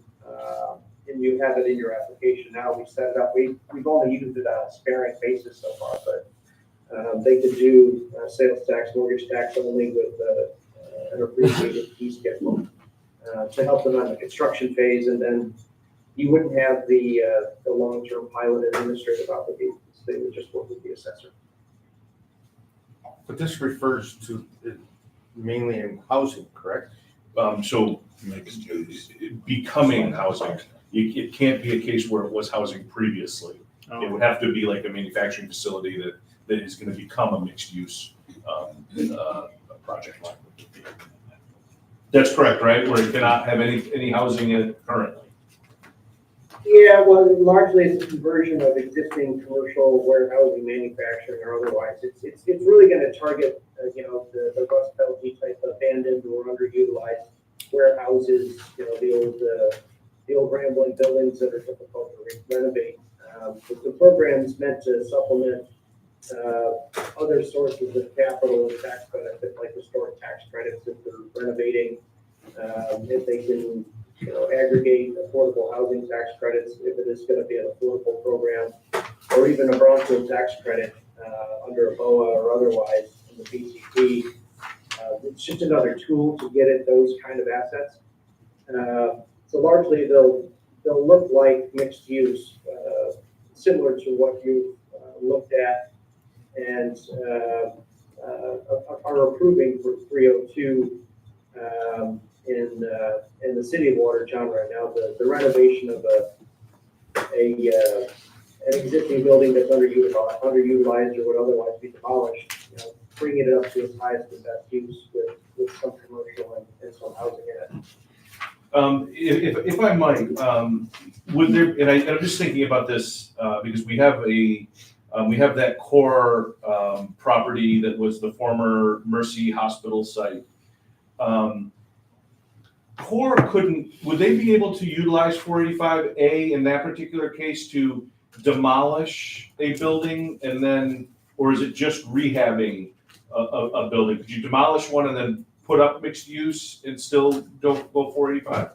and you have it in your application now. We set it up. We've only used it on a sparing basis so far, but they could do sales tax, mortgage tax only with an abbreviated fee schedule to help them on the construction phase, and then you wouldn't have the long-term pilot administrative obligations. They would just work with the assessor. But this refers to it mainly in housing, correct? So becoming housing, it can't be a case where it was housing previously. It would have to be like a manufacturing facility that is going to become a mixed use project. That's correct, right? Where it cannot have any housing in it currently. Yeah, well, largely it's a conversion of existing commercial warehousing, manufacturing, or otherwise. It's really going to target the Rust Belt type abandoned or underutilized warehouses. The old rambling buildings that are difficult to renovate. The program's meant to supplement other sources of capital and tax benefit, like historic tax credits if they're renovating. If they can aggregate affordable housing tax credits, if it is going to be an affordable program, or even a brownfield tax credit under a BOA or otherwise in the PCP. It's just another tool to get at those kind of assets. So largely they'll look like mixed use, similar to what you've looked at and are approving for 302 in the city of Watertown right now. The renovation of an existing building that's underutilized or would otherwise be demolished, bringing it up to its highest and best use with some commercial and some housing in it. If I might, would there? And I'm just thinking about this because we have that core property that was the former Mercy Hospital site. Core would they be able to utilize 485A in that particular case to demolish a building and then, or is it just rehabbing a building? Could you demolish one and then put up mixed use and still don't go 485?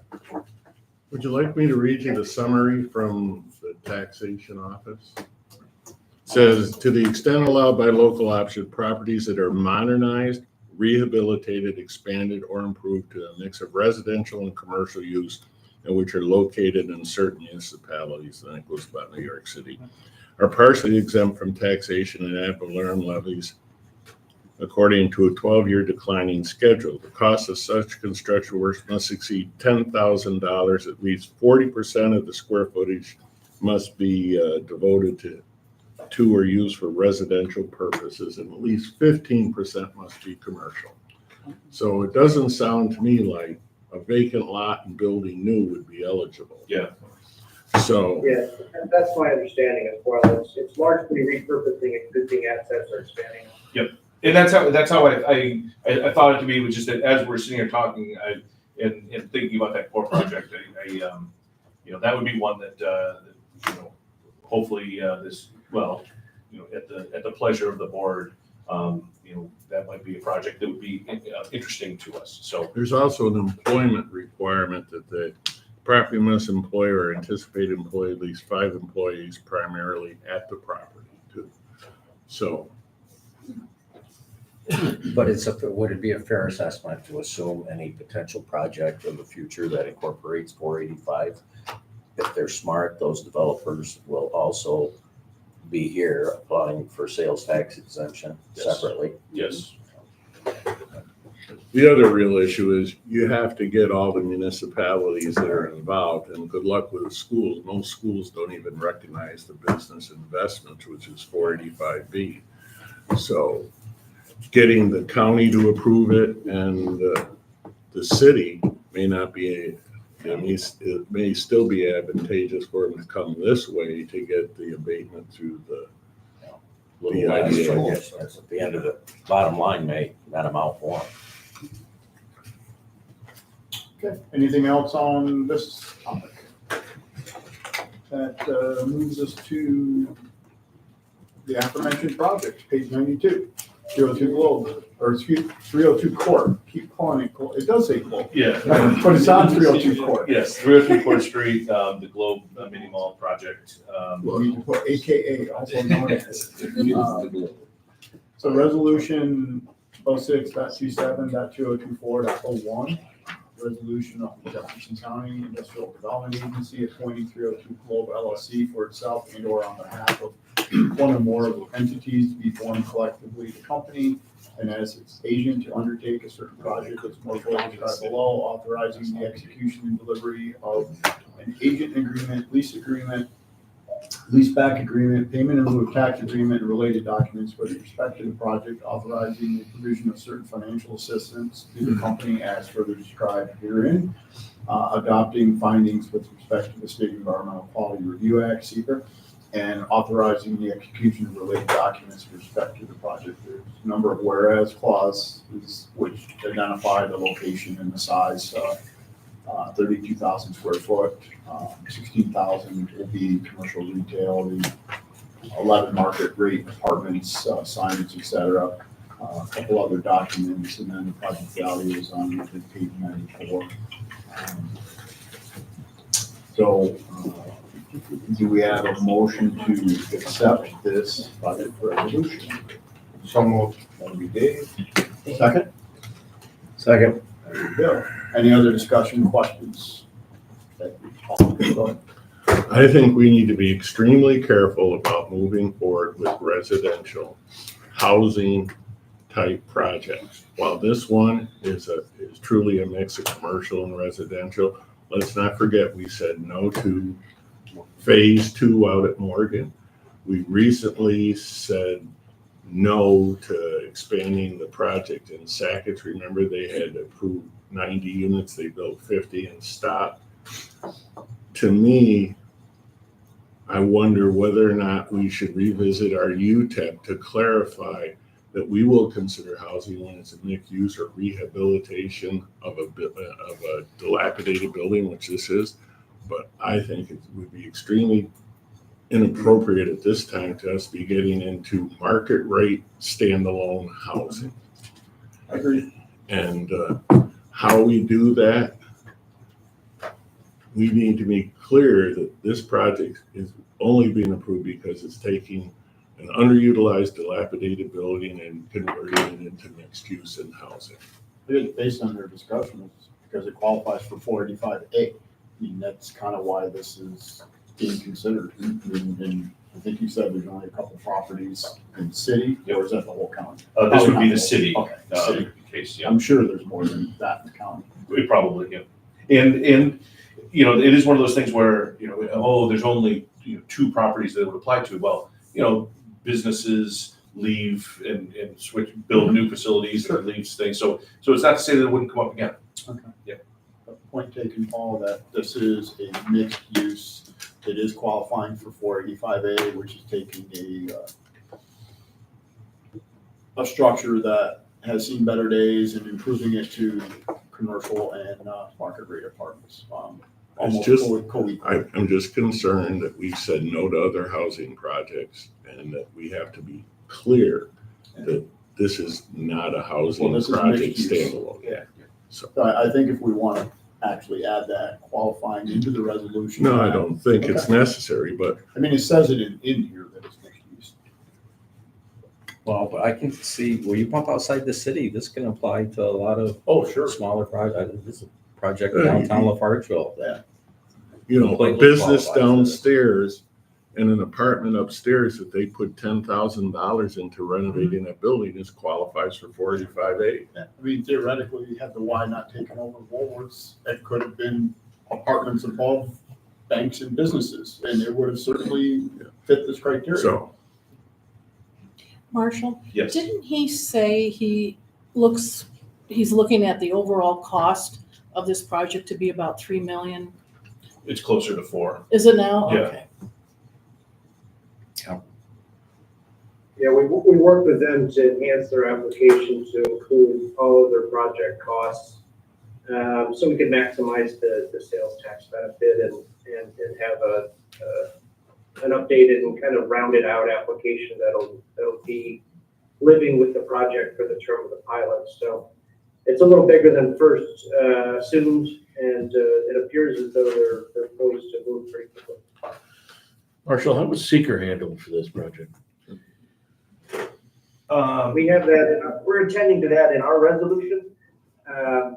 Would you like me to read you the summary from the taxation office? It says, to the extent allowed by local option, properties that are modernized, rehabilitated, expanded, or improved to a mix of residential and commercial use, and which are located in certain municipalities, that includes about New York City, are partially exempt from taxation and ad valorem levies according to a 12-year declining schedule. The cost of such construction works must exceed $10,000. At least 40% of the square footage must be devoted to or used for residential purposes, and at least 15% must be commercial. So it doesn't sound to me like a vacant lot and building new would be eligible. Yeah. So, Yeah, and that's my understanding as well. It's largely repurposing existing assets or expanding. And that's how I thought it to be, was just that as we're sitting here talking, and thinking about that core project, you know, that would be one that, you know, hopefully, at the pleasure of the board, you know, that might be a project that would be interesting to us, so. there's also an employment requirement that the property must employ or anticipate employ at least 5 employees primarily at the property too. So, But would it be a fair assessment to assume any potential project in the future that incorporates 485? If they're smart, those developers will also be here applying for sales tax exemption Yes. separately. Yes. the other real issue is you have to get all the municipalities that are involved, and good luck with the schools. Most schools don't even recognize the business investment, which is 485B. So getting the county to approve it and the city may not be it may still be advantageous for them to come this way to get the abatement through the Little less, idea. I guess, that's at the end of the bottom line, may not amount for them. Okay, anything else on this topic? That moves us to the aforementioned project, page 92, 302 Globe, or excuse, 302 Court. Keep calling it Court. It does say Globe. Yeah. But it's on 302 Court. Yes, 303 Court Street, the Globe Mini Mall project. We need to put AKA, also known as. So resolution 06.27.2024.01, resolution of the Jefferson County Industrial Development Agency appointing 302 Globe LLC for itself and or on behalf of one or more of the entities to be formed collectively the company and as its agent to undertake a certain project as more fully described below, authorizing the execution and delivery of an agent agreement, lease back agreement, payment in lieu of tax agreement, and related documents with respect to the project, authorizing the provision of certain financial assistance to the company as further described herein, adopting findings with respect to the State Environmental Quality Review Act, SECR, and authorizing the execution of related documents with respect to the project. There's a number of whereas clauses which identify the location and the size, 32,000 square foot, 16,000 will be commercial retail, the 11 market rate apartments, signage, et cetera. A couple other documents, and then the project value is on page 94. Do we have a motion to accept this project resolution? So moved. That'll be Dave. Second? Second. Bill. Any other discussion, questions? Go ahead. I think we need to be extremely careful about moving forward with residential housing type projects. While this one is truly a mix of commercial and residential, let's not forget we said no to phase 2 out at Morgan. We recently said no to expanding the project in Sackett. Remember, they had approved 90 units, they built 50 and stopped. To me, I wonder whether or not we should revisit our UTEP to clarify that we will consider housing when it's a mixed use or rehabilitation of a dilapidated building, which this is. But I think it would be extremely inappropriate at this time to us be getting into market rate standalone housing. I agree. And how we do that, we need to be clear that this project is only being approved because it's taking an underutilized, dilapidated building and converting it into mixed use and housing. I think based on their discussion, it's because it qualifies for 485A. I mean, that's kind of why this is being considered. And I think you said there's only a couple properties in the city, or is that the whole county? This would be the city, Okay, city. case, yeah. I'm sure there's more than that in the county. We probably, yeah. And, you know, it is one of those things where, you know, oh, there's only, you know, 2 properties that it would apply to. Well, you know, businesses leave and switch, build new facilities and leave things. So it's not to say that it wouldn't come up again. Okay. Yeah. Point taken, Paul, that this is a mixed use. It is qualifying for 485A, which is taking a structure that has seen better days and improving it to commercial and market rate apartments. Almost just- co-equal. I'm just concerned that we've said no to other housing projects and that we have to be clear that this is not a housing Well, this is project mixed use. standalone. Yeah. So, I think if we want to actually add that qualifying into the resolution. no, I don't think it's Okay. necessary, but I mean, it says it in here that it's mixed use. Well, but I can see, where you bump outside the city, this can apply to a lot of Oh, sure. smaller projects. This is a project Yeah. downtown LaFargeville that you know, a Completely business qualifies for this. downstairs and an apartment upstairs that they put $10,000 into renovating that building, this qualifies for 485A. I mean, theoretically, had the Y not taken over Woolworths, it could have been apartments above banks and businesses, and it would have certainly fit this criteria. So, Marshall, Yes. didn't he say he's looking at the overall cost of this project to be about 3 million? It's closer to 4. Is it now? Yeah. Okay. Yeah, we worked with them to enhance their application to include all of their project costs. So we could maximize the sales tax benefit and have an updated and kind of rounded out application that'll be living with the project for the term of the pilot. So it's a little bigger than first assumed, and it appears as though they're poised to move pretty quickly. Marshall, how was seeker handled for this project? We have that, we're attending to that in our resolution.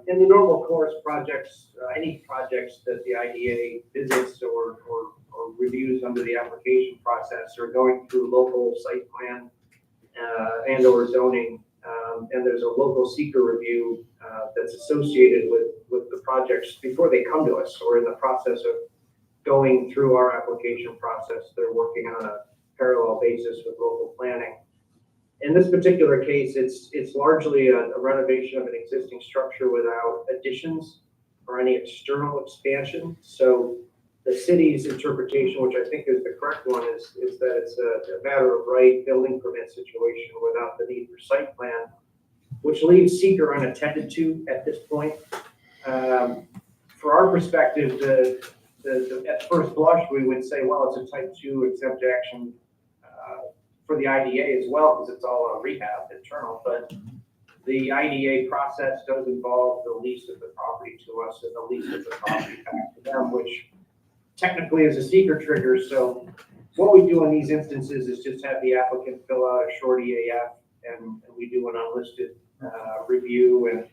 In the normal course projects, any projects that the IDA visits or reviews under the application process are going through local site plan and or zoning. And there's a local seeker review that's associated with the projects before they come to us, or in the process of going through our application process. They're working on a parallel basis with local planning. In this particular case, it's largely a renovation of an existing structure without additions or any external expansion. So the city's interpretation, which I think is the correct one, is that it's a matter of right building permit situation without the need for site plan, which leaves seeker unattended to at this point. For our perspective, at first blush, we would say, well, it's a type 2 exempt action for the IDA as well, because it's all rehab internal, but the IDA process does involve the lease of the property to us and the lease of the property back to them, which technically is a seeker trigger. So what we do in these instances is just have the applicant fill out a short EAF, and we do an unlisted review and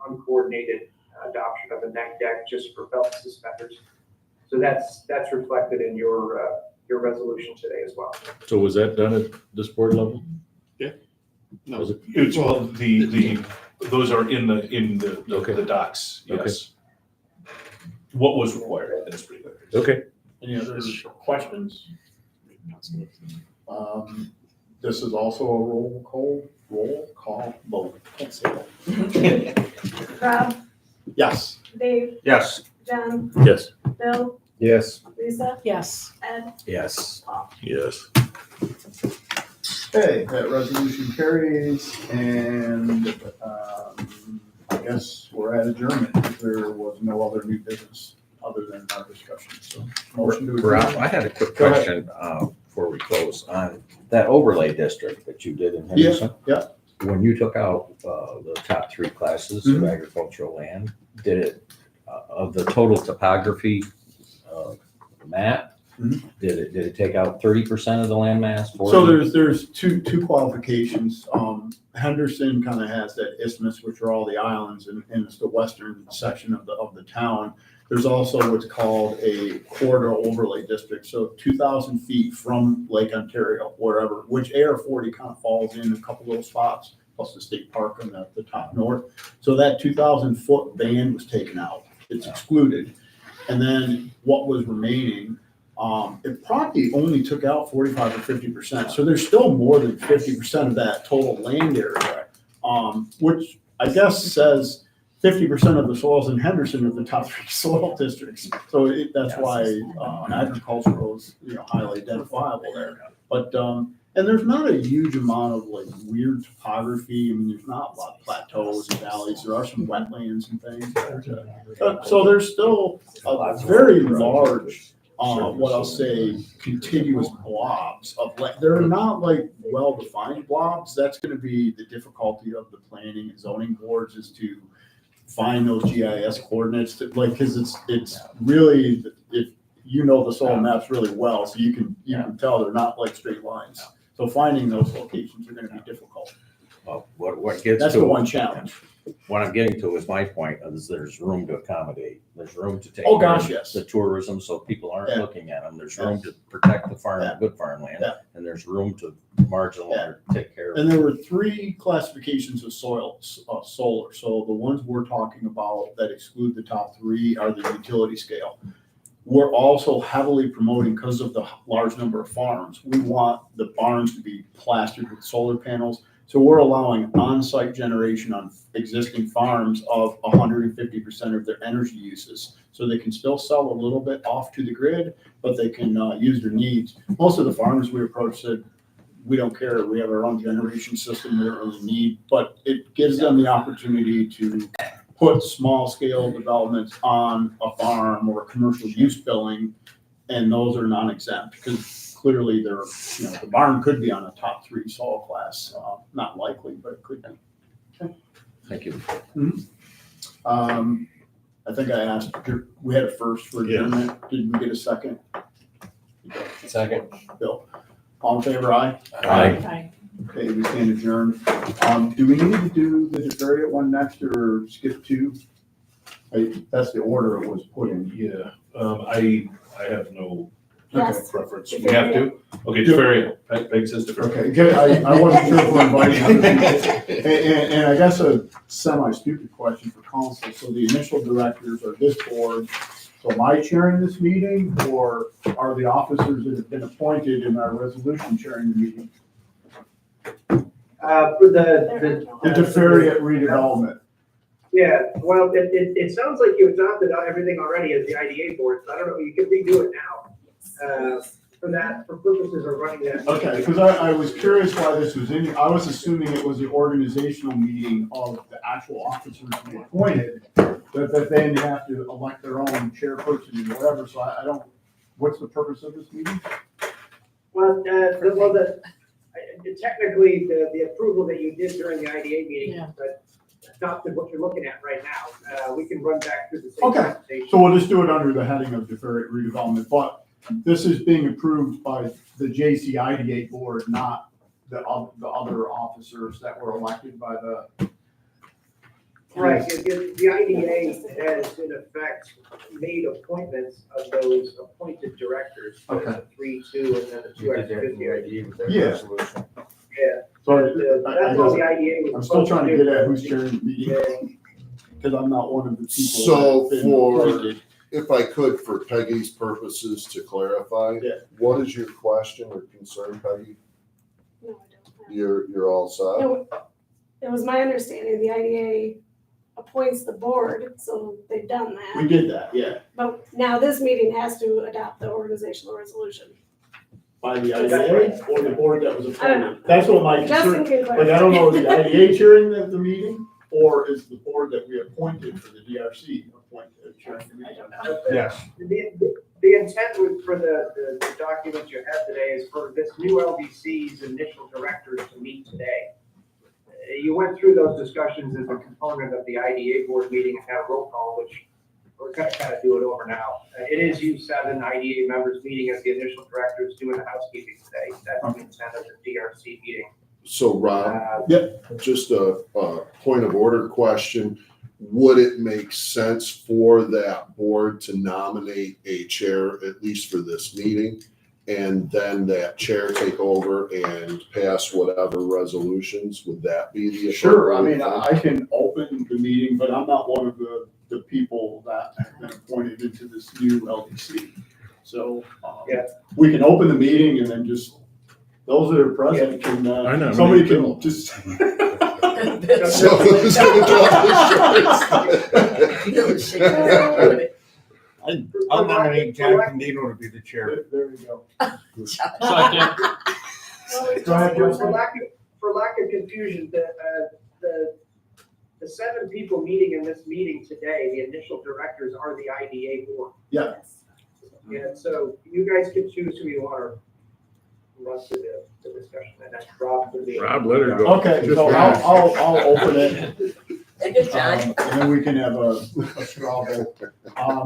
uncoordinated adoption of a neg deck just for belt suspenders. So that's reflected in your resolution today as well. So was that done at this board level? No. Was it? It's, well, those are in the docs, yes. What was required, that's pretty good. Okay. Any other questions? This is also a roll call vote. Can't say that. Rob, Yes. Dave, Yes. John, Yes. Bill, Yes. Lisa, Yes. Ed, yes. Paul. yes. Okay, that resolution carries, and I guess we're at adjournment. There was no other new business other than our discussion, so motion to Rob, adjourn. I had a quick Go ahead. question before we close on that overlay district that you did in Henderson. Yeah. When you took out the top 3 classes of agricultural land, did it, of the total topography map, did it take out 30% of the land mass? 40? So there's two qualifications. Henderson kind of has that isthmus, which are all the islands, and it's the western section of the town. There's also what's called a corridor overlay district, so 2,000 feet from Lake Ontario, wherever, which AR 40 kind of falls in a couple little spots, plus the state park on the top north. So that 2,000 foot band was taken out. It's excluded. And then what was remaining, it probably only took out 45 or 50%. So there's still more than 50% of that total land area, which I guess says 50% of the soils in Henderson are the top 3 soil districts. So that's why agricultural is, highly identifiable there. But and there's not a huge amount of like weird topography. I mean, there's not a lot of plateaus and valleys. There are some wetlands and things. So there's still a very large, what I'll say, contiguous blobs of like, they're not like well-defined blobs. That's going to be the difficulty of the planning and zoning boards, is to find those GIS coordinates to, like, because it's really, if you know the soil maps really well, so you can tell they're not like straight lines. So finding those locations are going to be difficult. Well, what gets That's to the one challenge. what I'm getting to is my point is there's room to accommodate. There's room to take Oh, care gosh, of yes. the tourism, so people aren't Yeah. looking at them. There's room to protect the farm, Yeah. good farmland, Yeah. and there's room to marginal or take care of. And there were 3 classifications of solar. So the ones we're talking about that exclude the top 3 are the utility scale. We're also heavily promoting, because of the large number of farms, we want the barns to be plastered with solar panels. So we're allowing on-site generation on existing farms of 150% of their energy uses. So they can still sell a little bit off to the grid, but they can use their needs. Most of the farmers we approached said, we don't care, we have our own generation system, we don't really need, but it gives them the opportunity to put small scale developments on a farm or a commercial use billing, and those are non-exempt, because clearly they're, the barn could be on a top 3 soil class, not likely, but it could be. Thank you. I think I asked, we had a first for adjournment, did we get a second? Second. Bill, all in favor, aye? Aye. Okay, we stand adjourned. Do we need to do the Deferred one next or skip 2? That's the order it was put in. Yeah, I have no Yes. preference. We have to? Okay, Deferred. Peg says Deferred. Okay, good. I wasn't sure if we're inviting other people. And I guess a semi-stupid question for council. So the initial directors are this board. So am I chairing this meeting, or are the officers that have been appointed in our resolution chairing the meeting? For the The Deferred redevelopment. Yeah, well, it sounds like you adopted everything already as the IDA board, so I don't know, you can redo it now. For purposes of running that. Okay, because I was curious why this was in, I was assuming it was the organizational meeting of the actual officers we appointed, that then have to elect their own chairperson and whatever, so I don't, what's the purpose of this meeting? Well, technically, the approval that you did during the IDA meeting, Yeah. but adopted what you're looking at right now, we can run back through the same Okay. conversation. So we'll just do it under the heading of deferred redevelopment, but this is being approved by the JCIDA board, not the other officers that were elected by the. Right, the IDA has in effect made appointments of those appointed directors. Okay. The 3, 2, and then the 2 extra 50. Yeah. Yeah. So That's all the IDA was. I'm still trying to get at who's supposed chairing the meeting, Yeah. because I'm not one of the people. So that have been for- appointed. If I could, for Peggy's purposes to clarify, Yeah. what is your question or concern, Peggy? No, I don't. You're all set? It was my understanding the IDA appoints the board, so they've done We that. did that, yeah, But now this meeting has to adopt the organizational resolution. by the IDA or the board that was I don't know. appointed. That's what my Justin concern, can like, I don't know, is the clarify. IDA chairing the meeting, or is the board that we appointed for the DRC appointed chairing the meeting? Yes. The intent for the document you have today is for this new LDC's initial directors to meet today. You went through those discussions as a component of the IDA board meeting and had a roll call, which we're gonna kind of do it over now. It is you 7 IDA members meeting as the initial directors doing the housekeeping today. That's the intent of the DRC meeting. So Rob, just a point of order question. would it make sense for that board to nominate a chair, at least for this meeting? And then that chair take over and pass whatever resolutions? Would that be the? Sure, I appropriate mean, thing? I can open the meeting, but I'm not one of the people that have been appointed into this new LDC. So, Yeah. we can open the meeting and then just, those that are present can, I nominate somebody Bill. can just. So who's gonna draw the shirts? I'll nominate John Condino to be the chair. There you go. Second. Go ahead, For Justin. lack of confusion, the 7 people meeting in this meeting today, the initial directors are the IDA board. Yeah. And so you guys can choose who you want to run through the discussion, and that's Rob for the. Rob, let her go. Okay, so I'll open it. Good job. And then we can have a straw vote.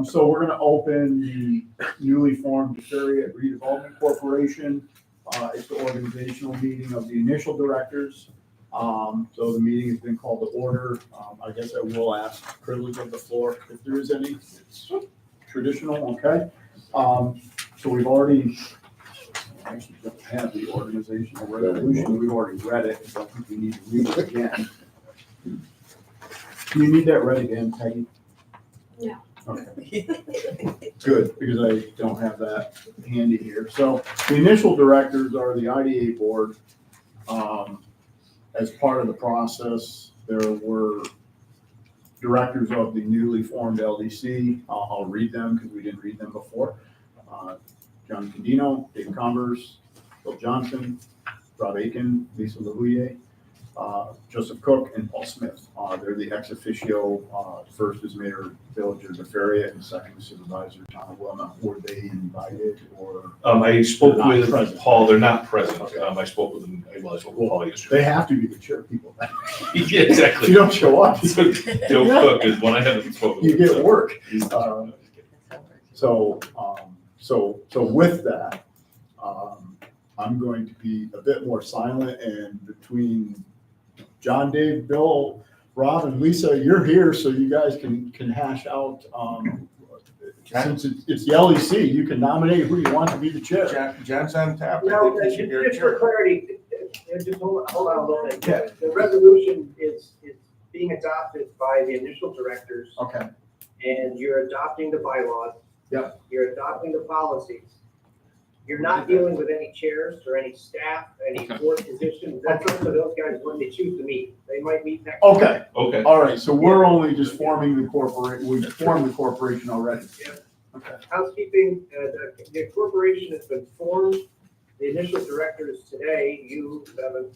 So we're gonna open the newly formed Area Redevelopment Corporation. It's the organizational meeting of the initial directors. So the meeting has been called to order. I guess I will ask privilege of the floor if there is any. It's traditional, okay? So we've already, actually don't have the organizational resolution. We've already read it, so I think we need to read it again. Do you need that read again, Peggy? No. Okay. Good, because I don't have that handy here. So the initial directors are the IDA board. As part of the process, there were directors of the newly formed LDC. I'll read them because we didn't read them before. John Condino, Dave Converse, Bill Johnson, Rob Aiken, Lisa LaHouye, Joseph Cook, and Paul Smith. They're the ex officio. First is Mayor Villager DeFerrier, and second is Supervisor Tom Wilma. Were they invited or? I spoke They're not with present. Paul, they're not present. Okay. I spoke with them, well, I spoke with Paul yesterday. They have to be the chair people. Yeah, If exactly. you don't show up, Joe Cook is one I haven't spoken with. you get work. So with that, I'm going to be a bit more silent, and between John, Dave, Bill, Rob, and Lisa, you're here, so you guys can hash out, since it's the LEC, you can nominate who you want to be the chair. John's on top. I No, think he should be our just for chair. clarity, just hold on a little bit. The resolution is being adopted by the initial directors, Okay, and you're adopting the bylaws. Yep. You're adopting the policies. You're not dealing with any chairs or any staff, any board positions. That's up to those guys when they choose to meet. They might meet next. okay, Okay. all right, so we're only just forming the corporation, we formed the corporation already. Yeah. Okay, Housekeeping, the corporation has been formed. The initial directors today, you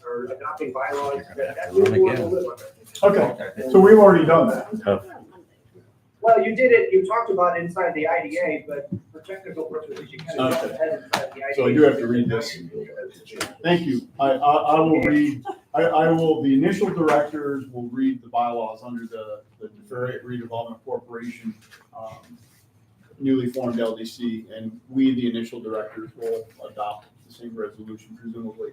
are adopting bylaws. That's what you want to live under. okay, so we've already done that. Well, you did it, you talked about it inside the IDA, but for technical purposes, you kind of jumped ahead inside the IDA. So I do have to read this. Thank you. I will read, I will, the initial directors will read the bylaws under the Area Redevelopment Corporation, newly formed LDC, and we, the initial directors, will adopt the same resolution presumably.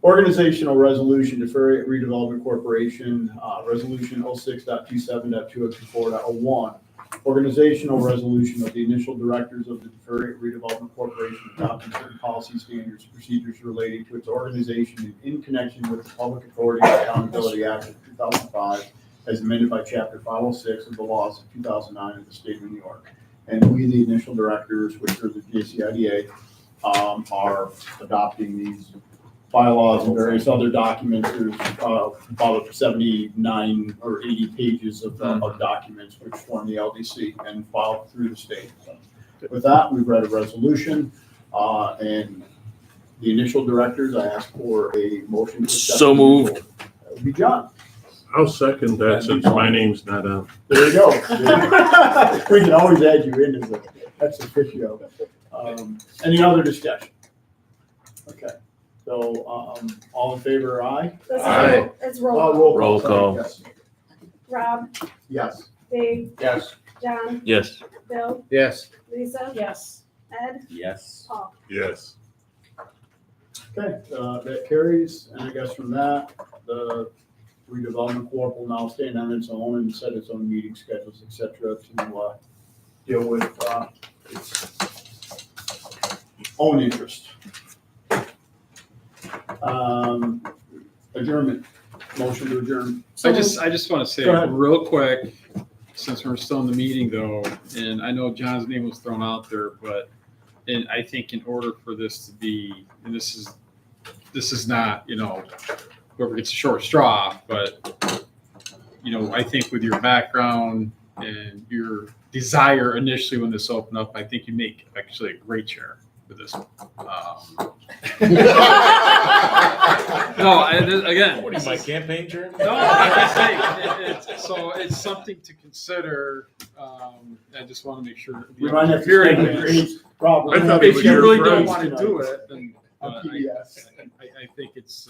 Organizational resolution, Area Redevelopment Corporation, resolution 06.27.2024.01. Organizational resolution of the initial directors of the Area Redevelopment Corporation adopting certain policy standards and procedures relating to its organization in connection with the Public Authority and Accountability Act of 2005 as amended by Chapter 506 of the laws of 2009 of the state of New York. And we, the initial directors, which are the JCIDA, are adopting these bylaws and various other documents. There's about 79 or 80 pages of documents which form the LDC and filed through the state. So with that, we've read a resolution, and the initial directors, I ask for a motion. To accept So the moved. initial. That would be John. I'll second that since my name's not on. There you go. We can always add you in as a ex officio. Any other discussion? Okay. So, all in favor, aye? Aye. It's roll. Roll call. Yes. Rob, Yes. Dave, Yes. John, Yes. Bill, Yes. Lisa, Yes. Ed, Yes. Paul. Yes. Okay, that carries, and I guess from that, the redevelopment corp will now stand on its own and set its own meeting schedules, et cetera, to deal with its own interest. Adjournment, motion to adjourn. I just want to say Go ahead. real quick, since we're still in the meeting though, and I know John's name was thrown out there, but, and I think in order for this to be, and this is not, you know, whoever gets a short straw, but, you know, I think with your background and your desire initially when this opened up, I think you make actually a great chair for this one. No, again. What are you, my campaign chair? No, I'm just saying, so it's something to consider. I just want to make sure. We might have to hearing schedule this. Graves probably. I thought it If was you your really don't friends. want to do it, then On I PBS. think it's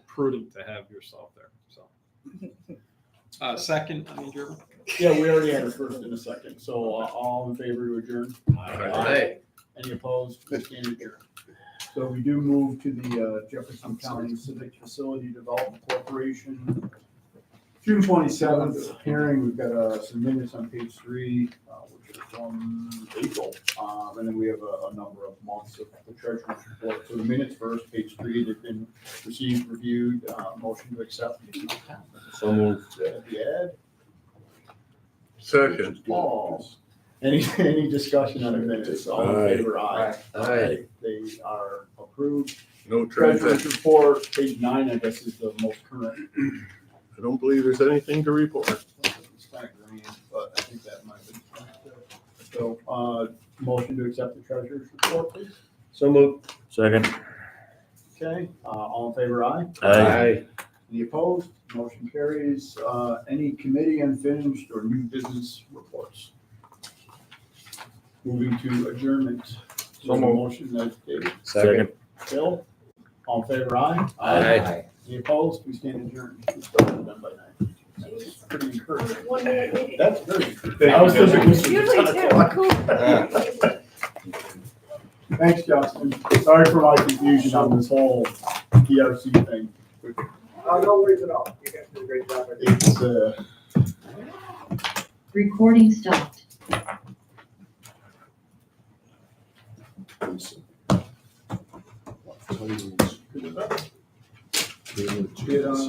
prudent to have yourself there, so. Second, I mean, Jeremy? Yeah, we already had a first and a second, so all in favor to adjourn? Aye. Any opposed? We stand adjourned. So we do move to the Jefferson County Civic Facility Development Corporation. June 27th hearing, we've got some minutes on page 3, which are from April. And then we have a number of months of the treasurer's report. So the minutes first, page 3, they've been received, reviewed, motion to accept. So moved. Ed? Second. Paul? Any discussion on the minutes? All in Aye. favor, aye. Aye. They are approved. No Treasurer's transaction. report, page 9, I guess, is the most current. I don't believe there's anything to report. It's kind of green, but I think that might be. So, motion to accept the treasurer's report, please. So moved. Second. Okay, all in favor, aye. Aye. Any opposed? Motion carries. Any committee unfinished or new business reports? Moving to adjournment. So moved. Motion that's David. Second. Bill, all in favor, aye. Aye. Any opposed? We stand adjourned. We started done by 9. That's pretty encouraging. 1 minute meeting. That's very encouraging. I was thinking this was Usually 10 2, o'clock. cool. Thanks, Justin. Sorry for my confusion on this whole DRC thing. No worries at all. You guys did a great job. It's, Recording stopped.